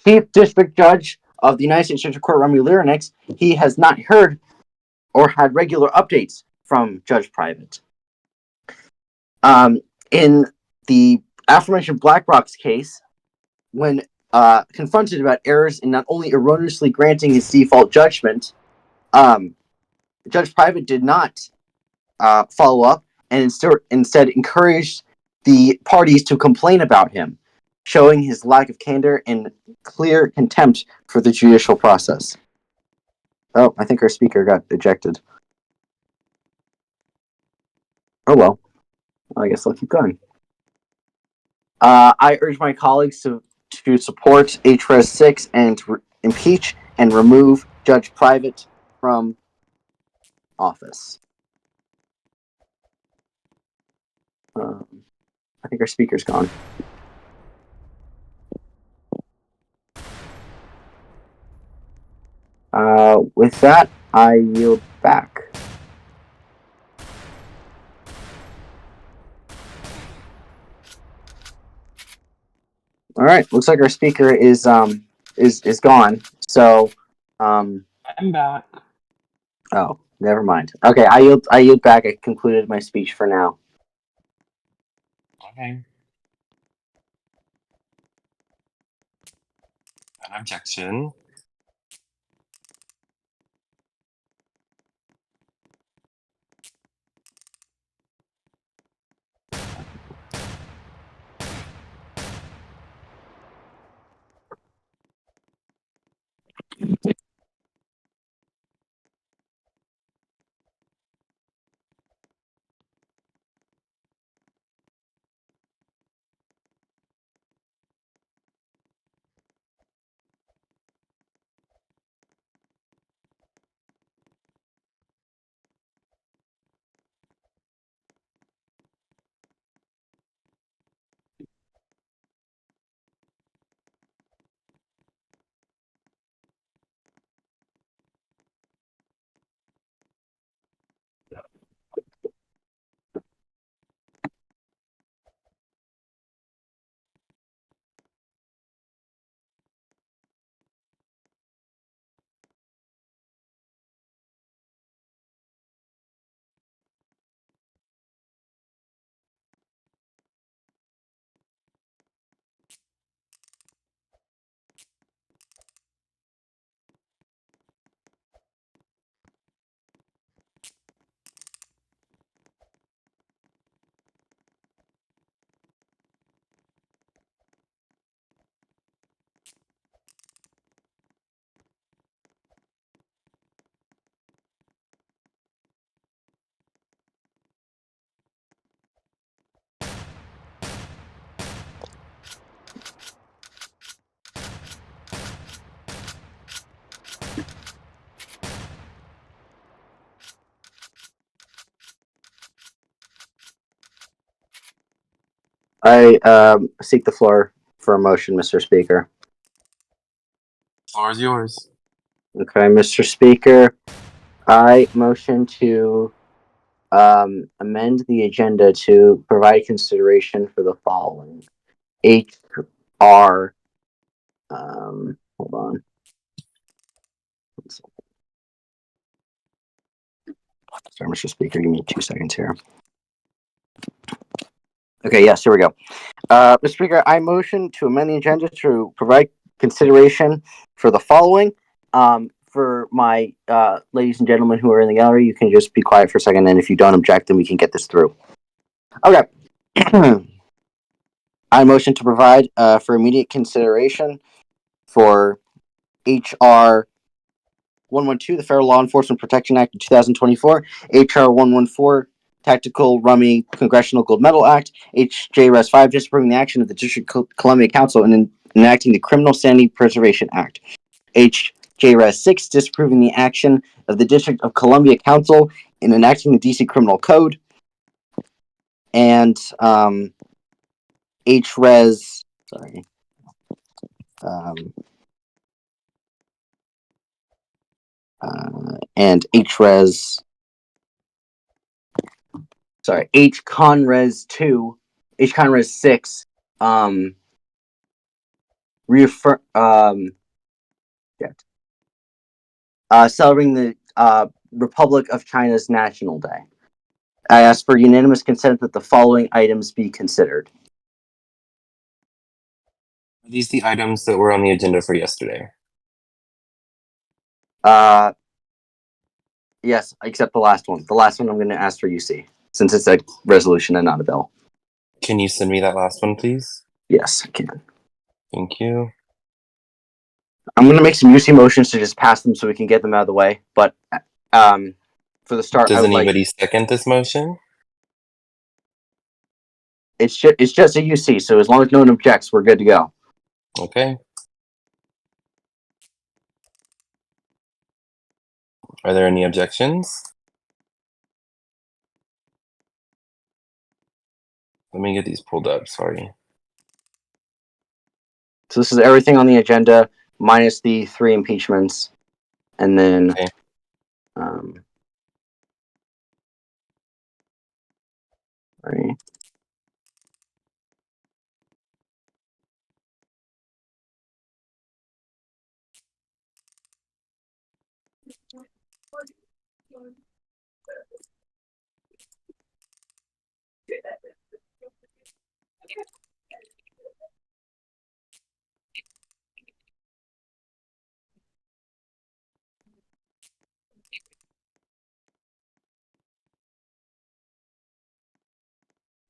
Chief District Judge of the United States District Court, Remy Lirinix, he has not heard or had regular updates from Judge Private. In the aforementioned BlackRock's case, when confronted about errors in not only erroneously granting his default judgment, Judge Private did not follow up and instead encouraged the parties to complain about him, showing his lack of candor and clear contempt for the judicial process. Oh, I think our speaker got ejected. Oh well. I guess I'll keep going. I urge my colleagues to support HRES 6 and to impeach and remove Judge Private from office. I think our speaker's gone. With that, I yield back. All right, looks like our speaker is gone. So, I'm back. oh, never mind. Okay, I yield back. I concluded my speech for now. Okay. An objection. I seek the floor for a motion, Mr. Speaker. Floor is yours. Okay, Mr. Speaker, I motion to amend the agenda to provide consideration for the following. HR, hold on. Sorry, Mr. Speaker, give me 2 seconds here. Okay, yes, here we go. Mr. Speaker, I motion to amend the agenda to provide consideration for the following. For my ladies and gentlemen who are in the gallery, you can just be quiet for a second, and if you don't object, then we can get this through. Okay. I motion to provide for immediate consideration for HR 112, the Federal Law Enforcement Protection Act of 2024, HR 114, Tactical Rummy Congressional Gold Medal Act, HJRES 5, just approving the action of the District of Columbia Council in enacting the Criminal Sanity Preservation Act, HJRES 6, disapproving the action of the District of Columbia Council in enacting the DC Criminal Code, and HRES, sorry, and HRES, sorry, HConres 2, HConres 6, reaffirm, celebrating the Republic of China's National Day. I ask for unanimous consent that the following items be considered. Are these the items that were on the agenda for yesterday? Yes, except the last one. The last one I'm going to ask for UC, since it's a resolution and not a bill. Can you send me that last one, please? Yes, I can. Thank you. I'm going to make some UC motions to just pass them so we can get them out of the way. But for the start, Does I would anybody second this motion? it's just a UC, so as long as no one objects, we're good to go. Okay. Are there any objections? Let me get these pulled up, sorry. So this is everything on the agenda minus the 3 impeachments, and then Okay. Sorry.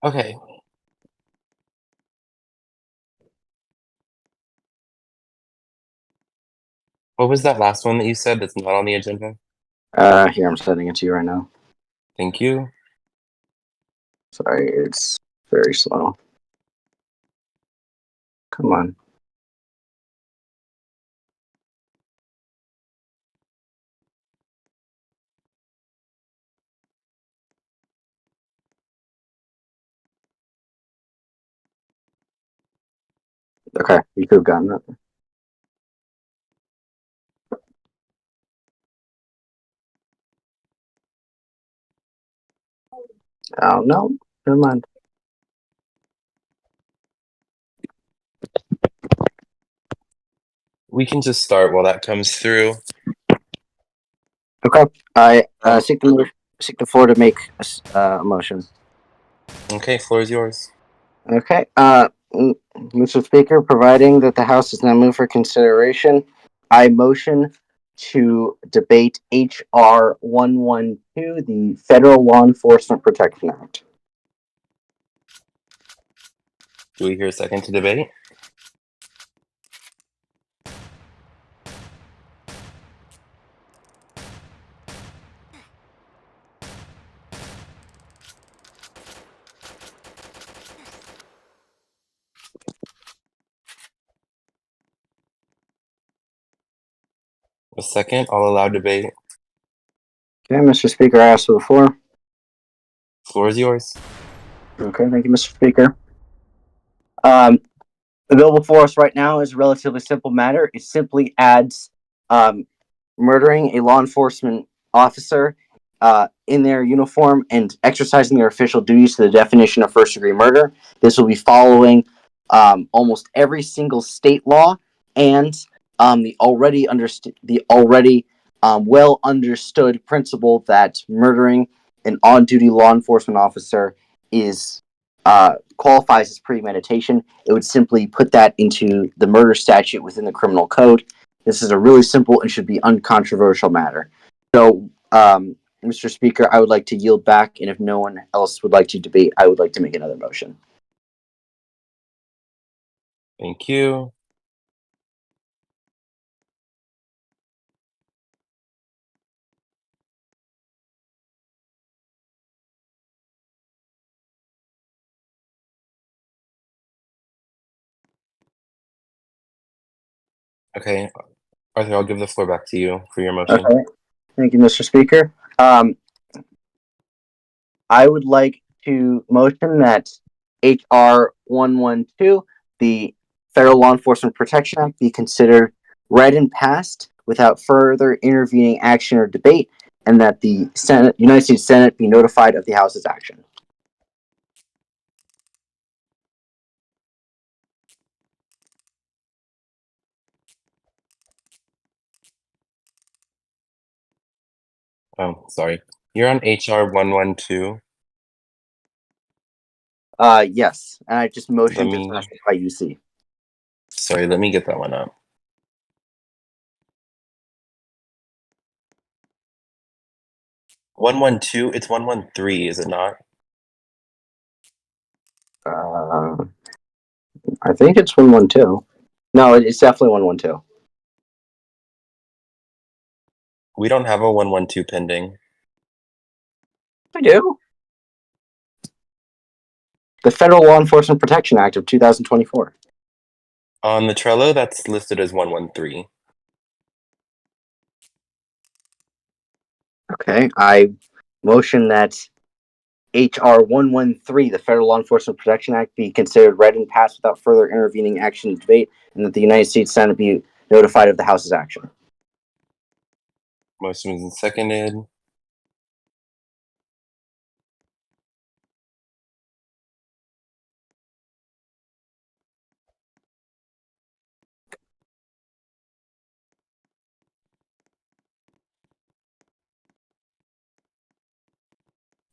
Okay. What was that last one that you said that's not on the agenda? Here, I'm sending it to you right now. Thank you. Sorry, it's very slow. Come on. Okay, you could have gotten it. Oh, no. Never mind. We can just start while that comes through. Okay. I seek the floor to make a motion. Okay, floor is yours. Okay. Mr. Speaker, providing that the House is now moved for consideration, I motion to debate HR 112, the Federal Law Enforcement Protection Act. Do we hear a second to debate? A second, I'll allow debate. Okay, Mr. Speaker, I ask for the floor. Floor is yours. Okay, thank you, Mr. Speaker. The bill before us right now is a relatively simple matter. It simply adds murdering a law enforcement officer in their uniform and exercising their official duties to the definition of first-degree murder. This will be following almost every single state law and the already well understood principle that murdering an on-duty law enforcement officer is qualifies as premeditation. It would simply put that into the murder statute within the criminal code. This is a really simple and should be uncontroversial matter. So, Mr. Speaker, I would like to yield back, and if no one else would like to debate, I would like to make another motion. Thank you. Okay, Arthur, I'll give the floor back to you for your motion. Okay. Thank you, Mr. Speaker. I would like to motion that H.R. 112, the Federal Law Enforcement Protection Act, be considered read and passed without further intervening action or debate, and that the United States Senate be notified of the House's action. Oh, sorry. You're on HR 112. Yes, and I just motioned Let me- to by UC. Sorry, let me get that one up. It's 113, is it not? I think it's 112. No, it's definitely 112. We don't have a 112 pending. I do. The Federal Law Enforcement Protection Act of 2024. On the Trello, that's listed as 113. Okay, I motion that H.R. 113, the Federal Law Enforcement Protection Act, be considered read and passed without further intervening action and debate, and that the United States Senate be notified of the House's action. Motion is seconded.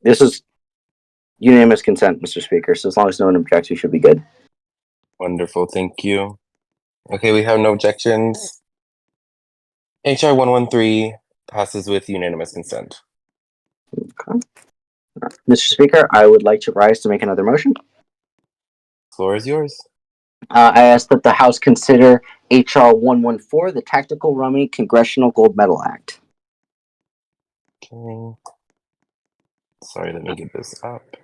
This is unanimous consent, Mr. Speaker, so as long as no one objects, we should be good. Wonderful, thank you. Okay, we have no objections. HR 113 passes with unanimous consent. Okay. Mr. Speaker, I would like to rise to make another motion. Floor is yours. I ask that the House consider H.R. 114, the Tactical Rummy Congressional Gold Medal Act. Okay. Sorry, let me get this up.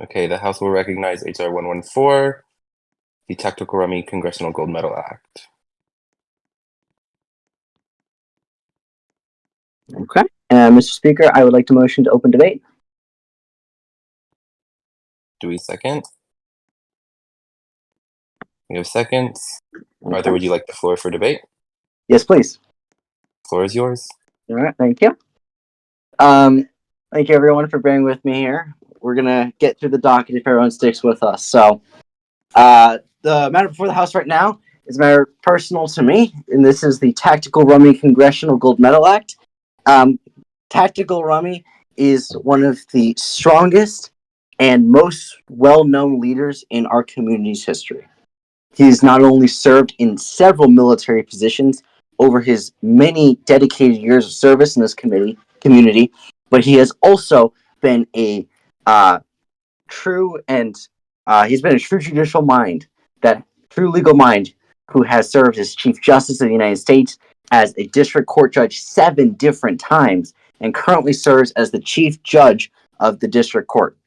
Okay, the House will recognize HR 114, the Tactical Rummy Congressional Gold Medal Act. Okay. Mr. Speaker, I would like to motion to open debate. Do we second? We have seconds. Okay. Arthur, would you like the floor for debate? Yes, please. Floor is yours. All right, thank you. Thank you everyone for bearing with me here. We're gonna get through the docket if everyone sticks with us. So, the matter before the House right now is a matter personal to me, and this is the Tactical Rummy Congressional Gold Medal Act. Tactical Rummy is one of the strongest and most well-known leaders in our community's history. He's not only served in several military positions over his many dedicated years of service in this community, but he has also been a true judicial mind, that true legal mind, who has served as Chief Justice of the United States, as a district court judge 7 different times, and currently serves as the Chief Judge of the District Court.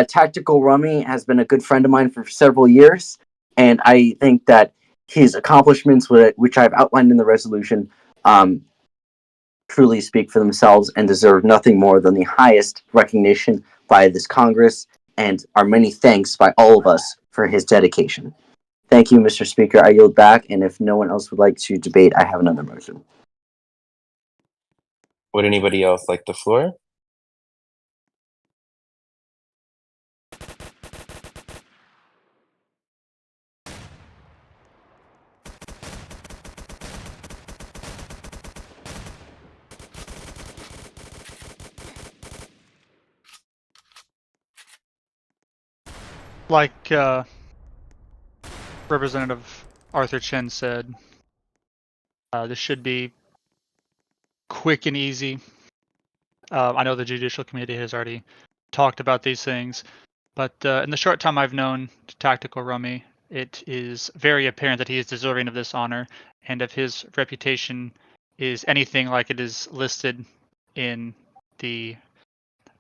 Tactical Rummy has been a good friend of mine for several years, and I think that his accomplishments, which I've outlined in the resolution, truly speak for themselves and deserve nothing more than the highest recognition by this Congress and our many thanks by all of us for his dedication. Thank you, Mr. Speaker. I yield back, and if no one else would like to debate, I have another motion. Would anybody else like the floor? Like Representative Arthur Chen said, this should be quick and easy. I know the Judicial Committee has already talked about these things, but in the short time I've known Tactical Rummy, it is very apparent that he is deserving of this honor, and if his reputation is anything like it is listed in the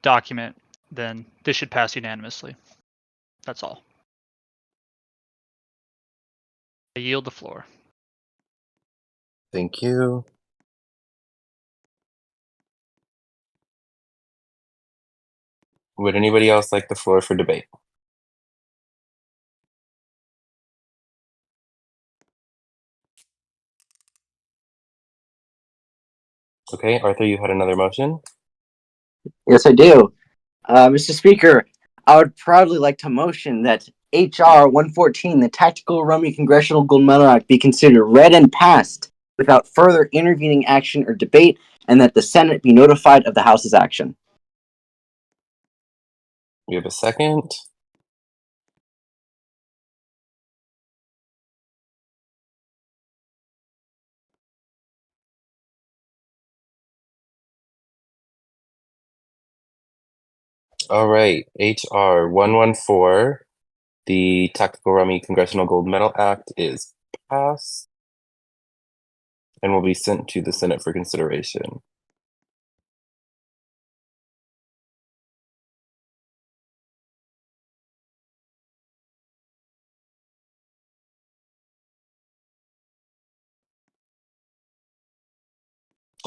document, then this should pass unanimously. That's all. I yield the floor. Thank you. Would anybody else like the floor for debate? Okay, Arthur, you had another motion? Yes, I do. Mr. Speaker, I would proudly like to motion that H.R. 114, the Tactical Rummy Congressional Gold Medal Act, be considered read and passed without further intervening action or debate, and that the Senate be notified of the House's action. We have a second. All right, HR 114, the Tactical Rummy Congressional Gold Medal Act is passed and will be sent to the Senate for consideration.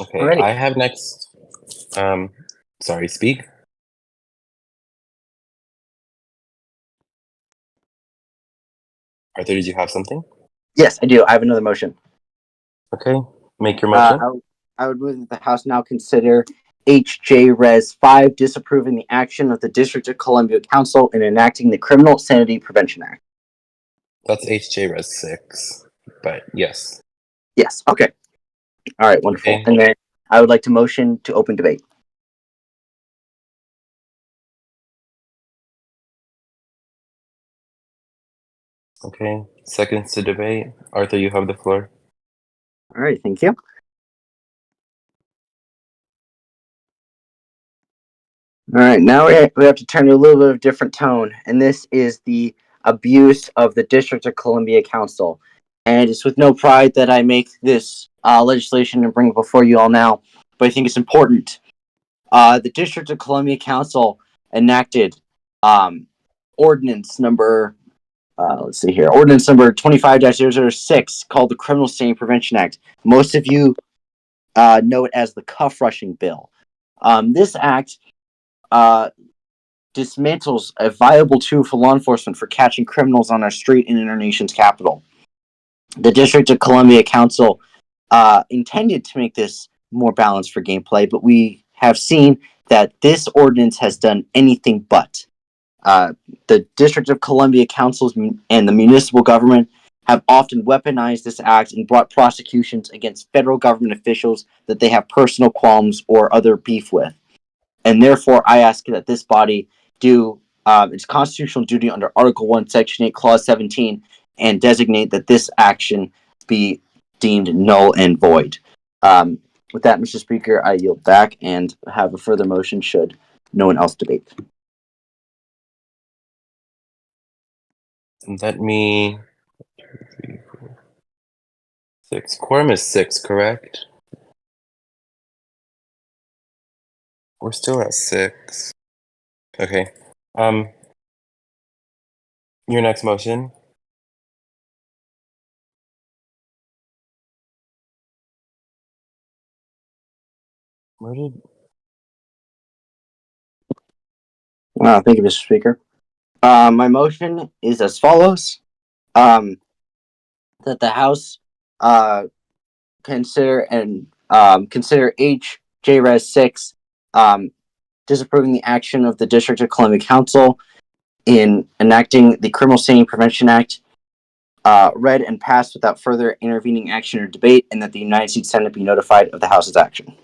Okay, Alrighty. I have next. Sorry, speak. Arthur, did you have something? Yes, I do. I have another motion. Okay, make your motion. I would move that the House now consider H.J. Res. 5 disapproving the action of the District of Columbia Council in enacting the Criminal Sanity Prevention Act. That's HJ Res 6, but yes. Yes, okay. All right, wonderful. Okay. And then I would like to motion to open debate. Okay, seconds to debate. Arthur, you have the floor. All right, thank you. All right, now we have to turn to a little bit of a different tone, and this is the abuse of the District of Columbia Council. And it's with no pride that I make this legislation and bring it before you all now, but I think it's important. The District of Columbia Council enacted ordinance number, ordinance number 25-006 called the Criminal Stain Prevention Act. Most of you know it as the cuff rushing bill. This act dismantles a viable tool for law enforcement for catching criminals on our street and in our nation's capital. The District of Columbia Council intended to make this more balanced for gameplay, but we have seen that this ordinance has done anything but. The District of Columbia Councils and the municipal government have often weaponized this act and brought prosecutions against federal government officials that they have personal qualms or other beef with. And therefore, I ask that this body do its constitutional duty under Article 1, Section 8, Clause 17, and designate that this action be deemed null and void. With that, Mr. Speaker, I yield back and have a further motion should no one else debate. Let me. 3, 4, 6. Quorum is 6, correct? We're still at 6. Okay. Your next motion. Where did? Wow, thank you, Mr. Speaker. My motion is as follows: that the House consider HJRes 6 disapproving the action of the District of Columbia Council in enacting the Criminal Stain Prevention Act, read and passed without further intervening action or debate, and that the United States Senate be notified of the House's action.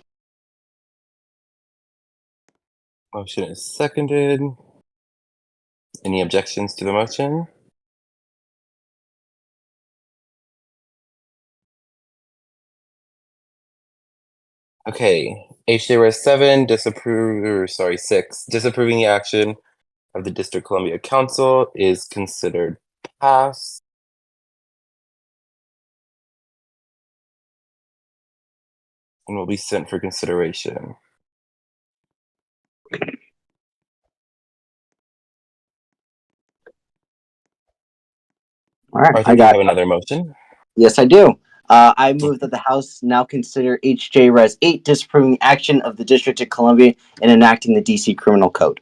Motion is seconded. Any objections to the motion? Okay, HJRS 6, disapproving the action of the District Columbia Council is considered passed. And will be sent for consideration. All right, Arthur, I do you got have another motion? Yes, I do. I move that the House now consider HJRes 8 disapproving action of the District of Columbia in enacting the DC Criminal Code.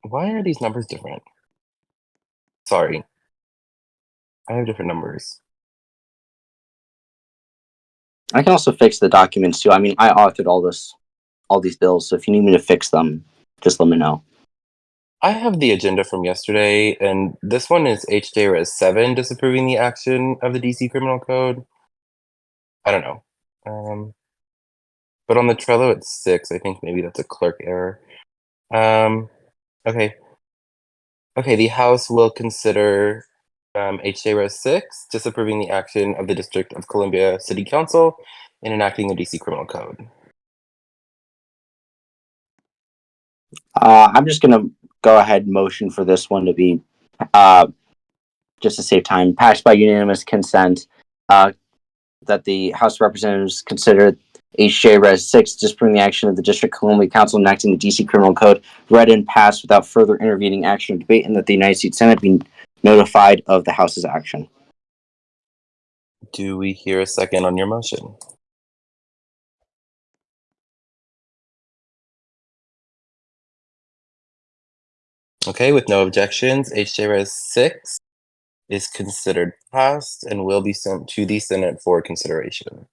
Why are these numbers different? Sorry. I have different numbers. I can also fix the documents too. I mean, I authored all these bills, so if you need me to fix them, just let me know. I have the agenda from yesterday, and this one is HJRS 7 disapproving the action of the DC Criminal Code. I don't know. But on the Trello, it's 6. I think maybe that's a clerk error. Okay. Okay, the House will consider HJRS 6 disapproving the action of the District of Columbia City Council in enacting the DC Criminal Code. I'm just gonna go ahead and motion for this one to be, just to save time, passed by unanimous consent. That the House of Representatives consider HJRes 6 disapproving the action of the District of Columbia Council enacting the DC Criminal Code read and passed without further intervening action or debate, and that the United States Senate be notified of the House's action. Do we hear a second on your motion? Okay, with no objections, HJRes 6 is considered passed and will be sent to the Senate for consideration.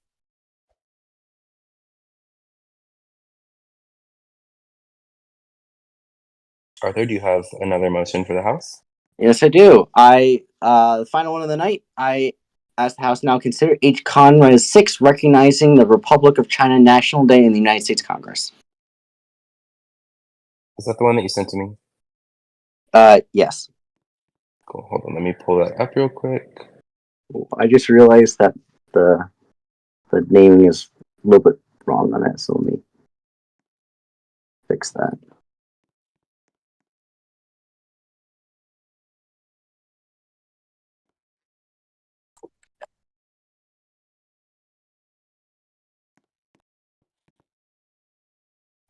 Arthur, do you have another motion for the House? Yes, I do. The final one of the night, I ask the House now consider H. Conrad 6 recognizing the Republic of China National Day in the United States Congress. Is that the one that you sent to me? Yes. Cool. Hold on, let me pull that up real quick. I just realized that the naming is a little bit wrong on it, so let me fix that.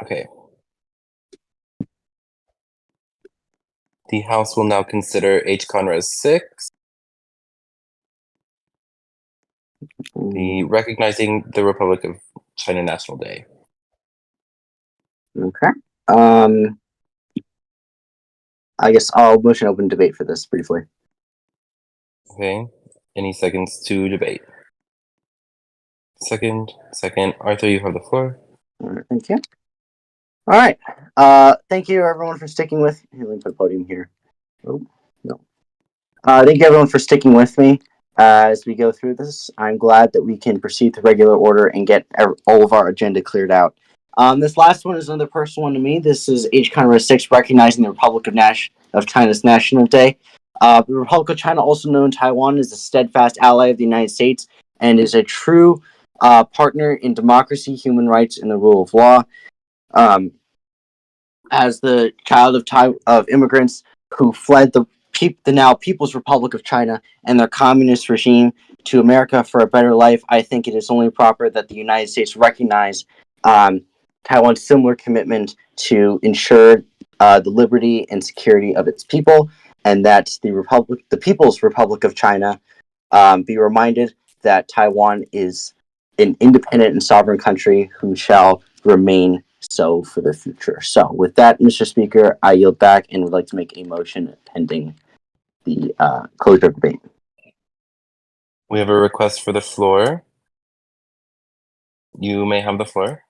Okay. The House will now consider H. Conrad 6, the recognizing the Republic of China National Day. Okay. I guess I'll motion open debate for this briefly. Okay. Any seconds to debate? Second. Arthur, you have the floor. All right, thank you. All right. Thank you everyone for sticking with. Here, let me put a podium here. Oh no. Thank you everyone for sticking with me as we go through this. I'm glad that we can proceed to regular order and get all of our agenda cleared out. This last one is another personal one to me. This is H. Conrad 6 recognizing the Republic of China's National Day. The Republic of China, also known in Taiwan, is a steadfast ally of the United States and is a true partner in democracy, human rights, and the rule of law. As the child of immigrants who fled the now People's Republic of China and their communist regime to America for a better life, I think it is only proper that the United States recognize Taiwan's similar commitment to ensure the liberty and security of its people, and that the People's Republic of China be reminded that Taiwan is an independent and sovereign country who shall remain so for the future. So with that, Mr. Speaker, I yield back and would like to make a motion pending the closure of debate. We have a request for the floor. You may have the floor.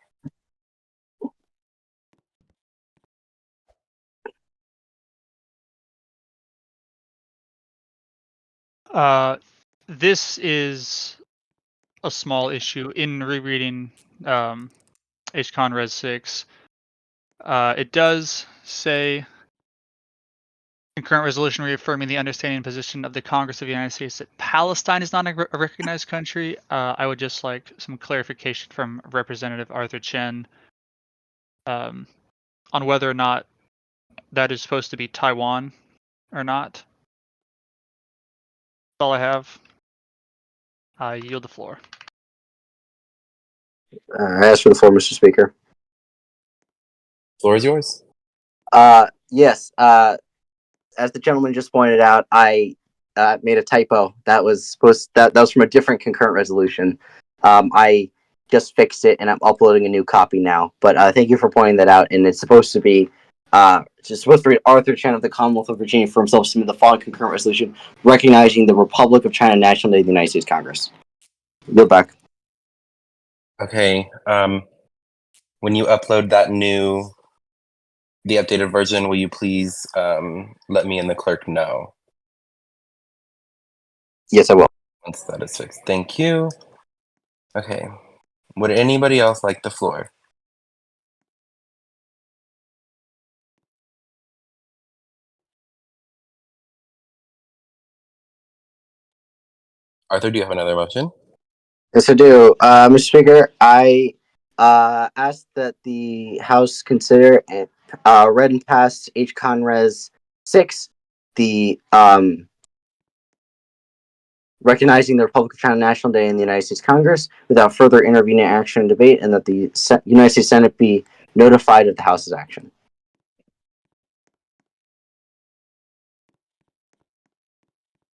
This is a small issue. In rereading HCon Res 6, it does say concurrent resolution reaffirming the understanding and position of the Congress of the United States that Palestine is not a recognized country. I would just like some clarification from Representative Arthur Chen on whether or not that is supposed to be Taiwan or not. That's all I have. I yield the floor. I ask for the floor, Mr. Speaker. Floor is yours. Yes. As the gentleman just pointed out, I made a typo. That was that was from a different concurrent resolution. I just fixed it, and I'm uploading a new copy now. But thank you for pointing that out. And it's supposed to be read Arthur Chen of the Commonwealth of Virginia for himself submit the following concurrent resolution recognizing the Republic of China National Day of the United States Congress. Go back. Okay. When you upload the updated version, will you please let me and the clerk know? Yes, I will. Once that is fixed. Thank you. Okay. Would anybody else like the floor? Arthur, do you have another motion? Yes, I do. Mr. Speaker, I ask that the House consider and read and pass HCon Res 6, the recognizing the Republic of China National Day in the United States Congress without further intervening action and debate, and that the United States Senate be notified of the House's action.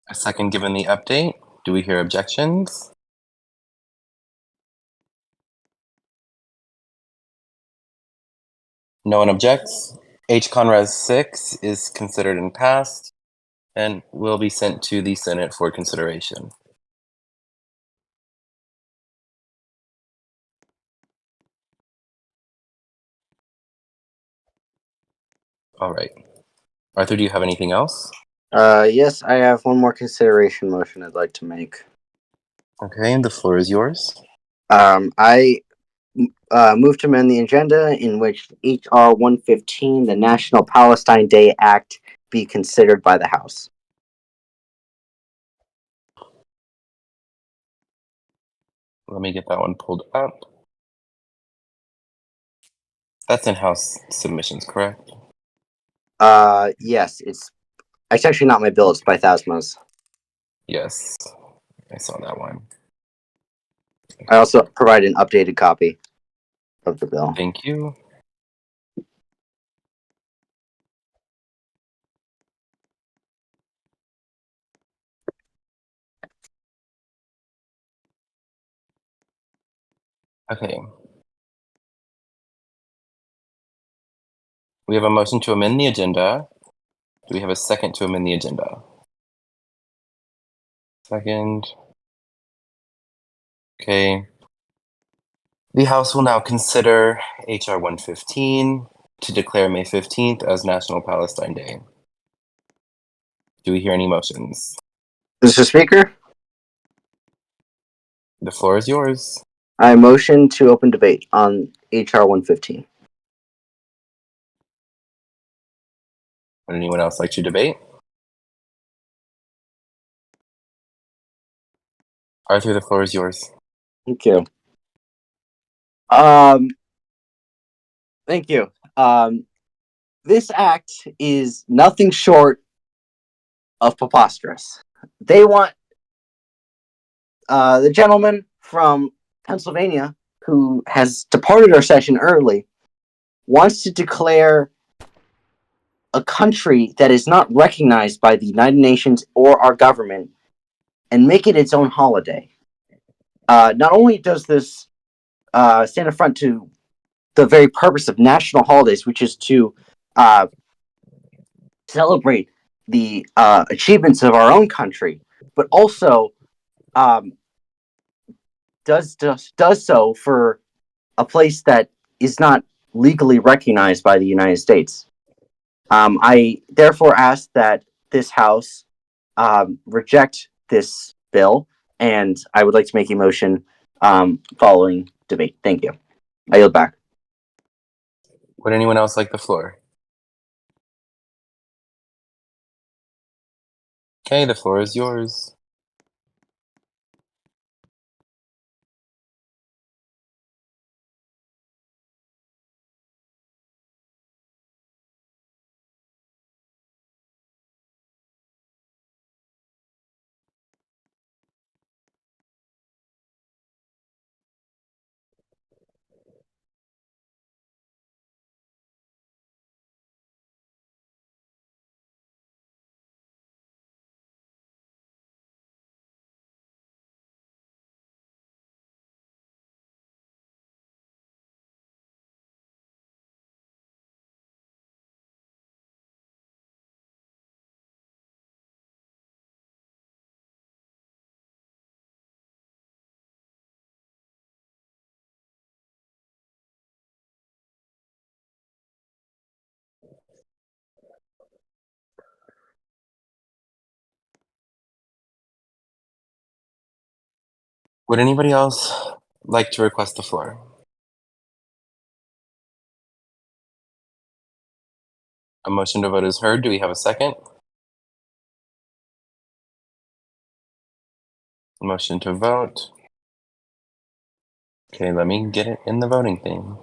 A second given the update. Do we hear objections? No one objects. HCon Res 6 is considered and passed and will be sent to the Senate for consideration. All right. Arthur, do you have anything else? Yes, I have one more consideration motion I'd like to make. Okay, the floor is yours. I move to amend the agenda in which H.R. 115, the National Palestine Day Act, be considered by the House. Let me get that one pulled up. That's in-house submissions, correct? Yes, it's actually not my bill, it's by Thasma's. Yes, I saw that one. I also provide an updated copy of the bill. Thank you. Okay. We have a motion to amend the agenda. Do we have a second to amend the agenda? Second. Okay. The House will now consider H.R. 115 to declare May 15th as National Palestine Day. Do we hear any motions? Mr. Speaker, The floor is yours. I motion to open debate on H.R. 115. Would anyone else like to debate? Arthur, the floor is yours. Thank you. Thank you. This act is nothing short of preposterous. They want the gentleman from Pennsylvania, who has departed our session early, wants to declare a country that is not recognized by the United Nations or our government and make it its own holiday. Not only does this stand in front to the very purpose of national holidays, which is to celebrate the achievements of our own country, but also does so for a place that is not legally recognized by the United States. I therefore ask that this House reject this bill, and I would like to make a motion following debate. Thank you. I yield back. Would anyone else like the floor? Okay, the floor is yours. Would anybody else like to request the floor? A motion to vote is heard. Do we have a second? Motion to vote. Okay, let me get it in the voting thing.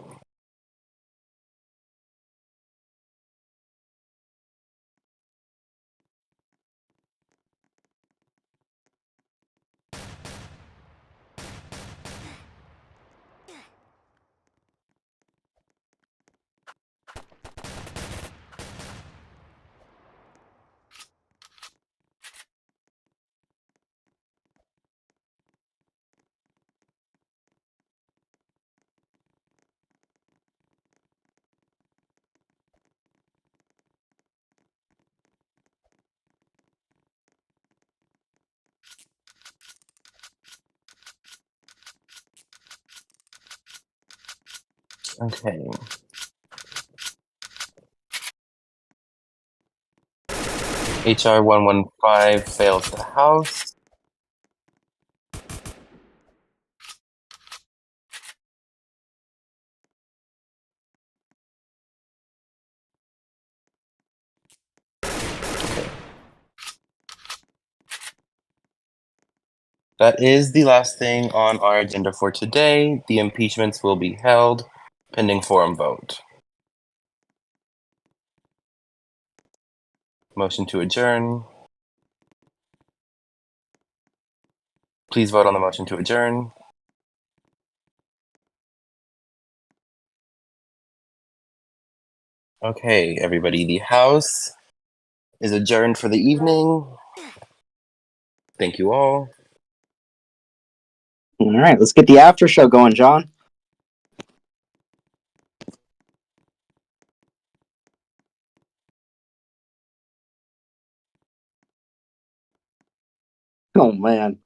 Okay. HR 115 fails the House. That is the last thing on our agenda for today. The impeachments will be held pending forum vote. Motion to adjourn. Please vote on the motion to adjourn. Okay, everybody, the House is adjourned for the evening. Thank you all. All right, let's get the after show going, John. Oh man.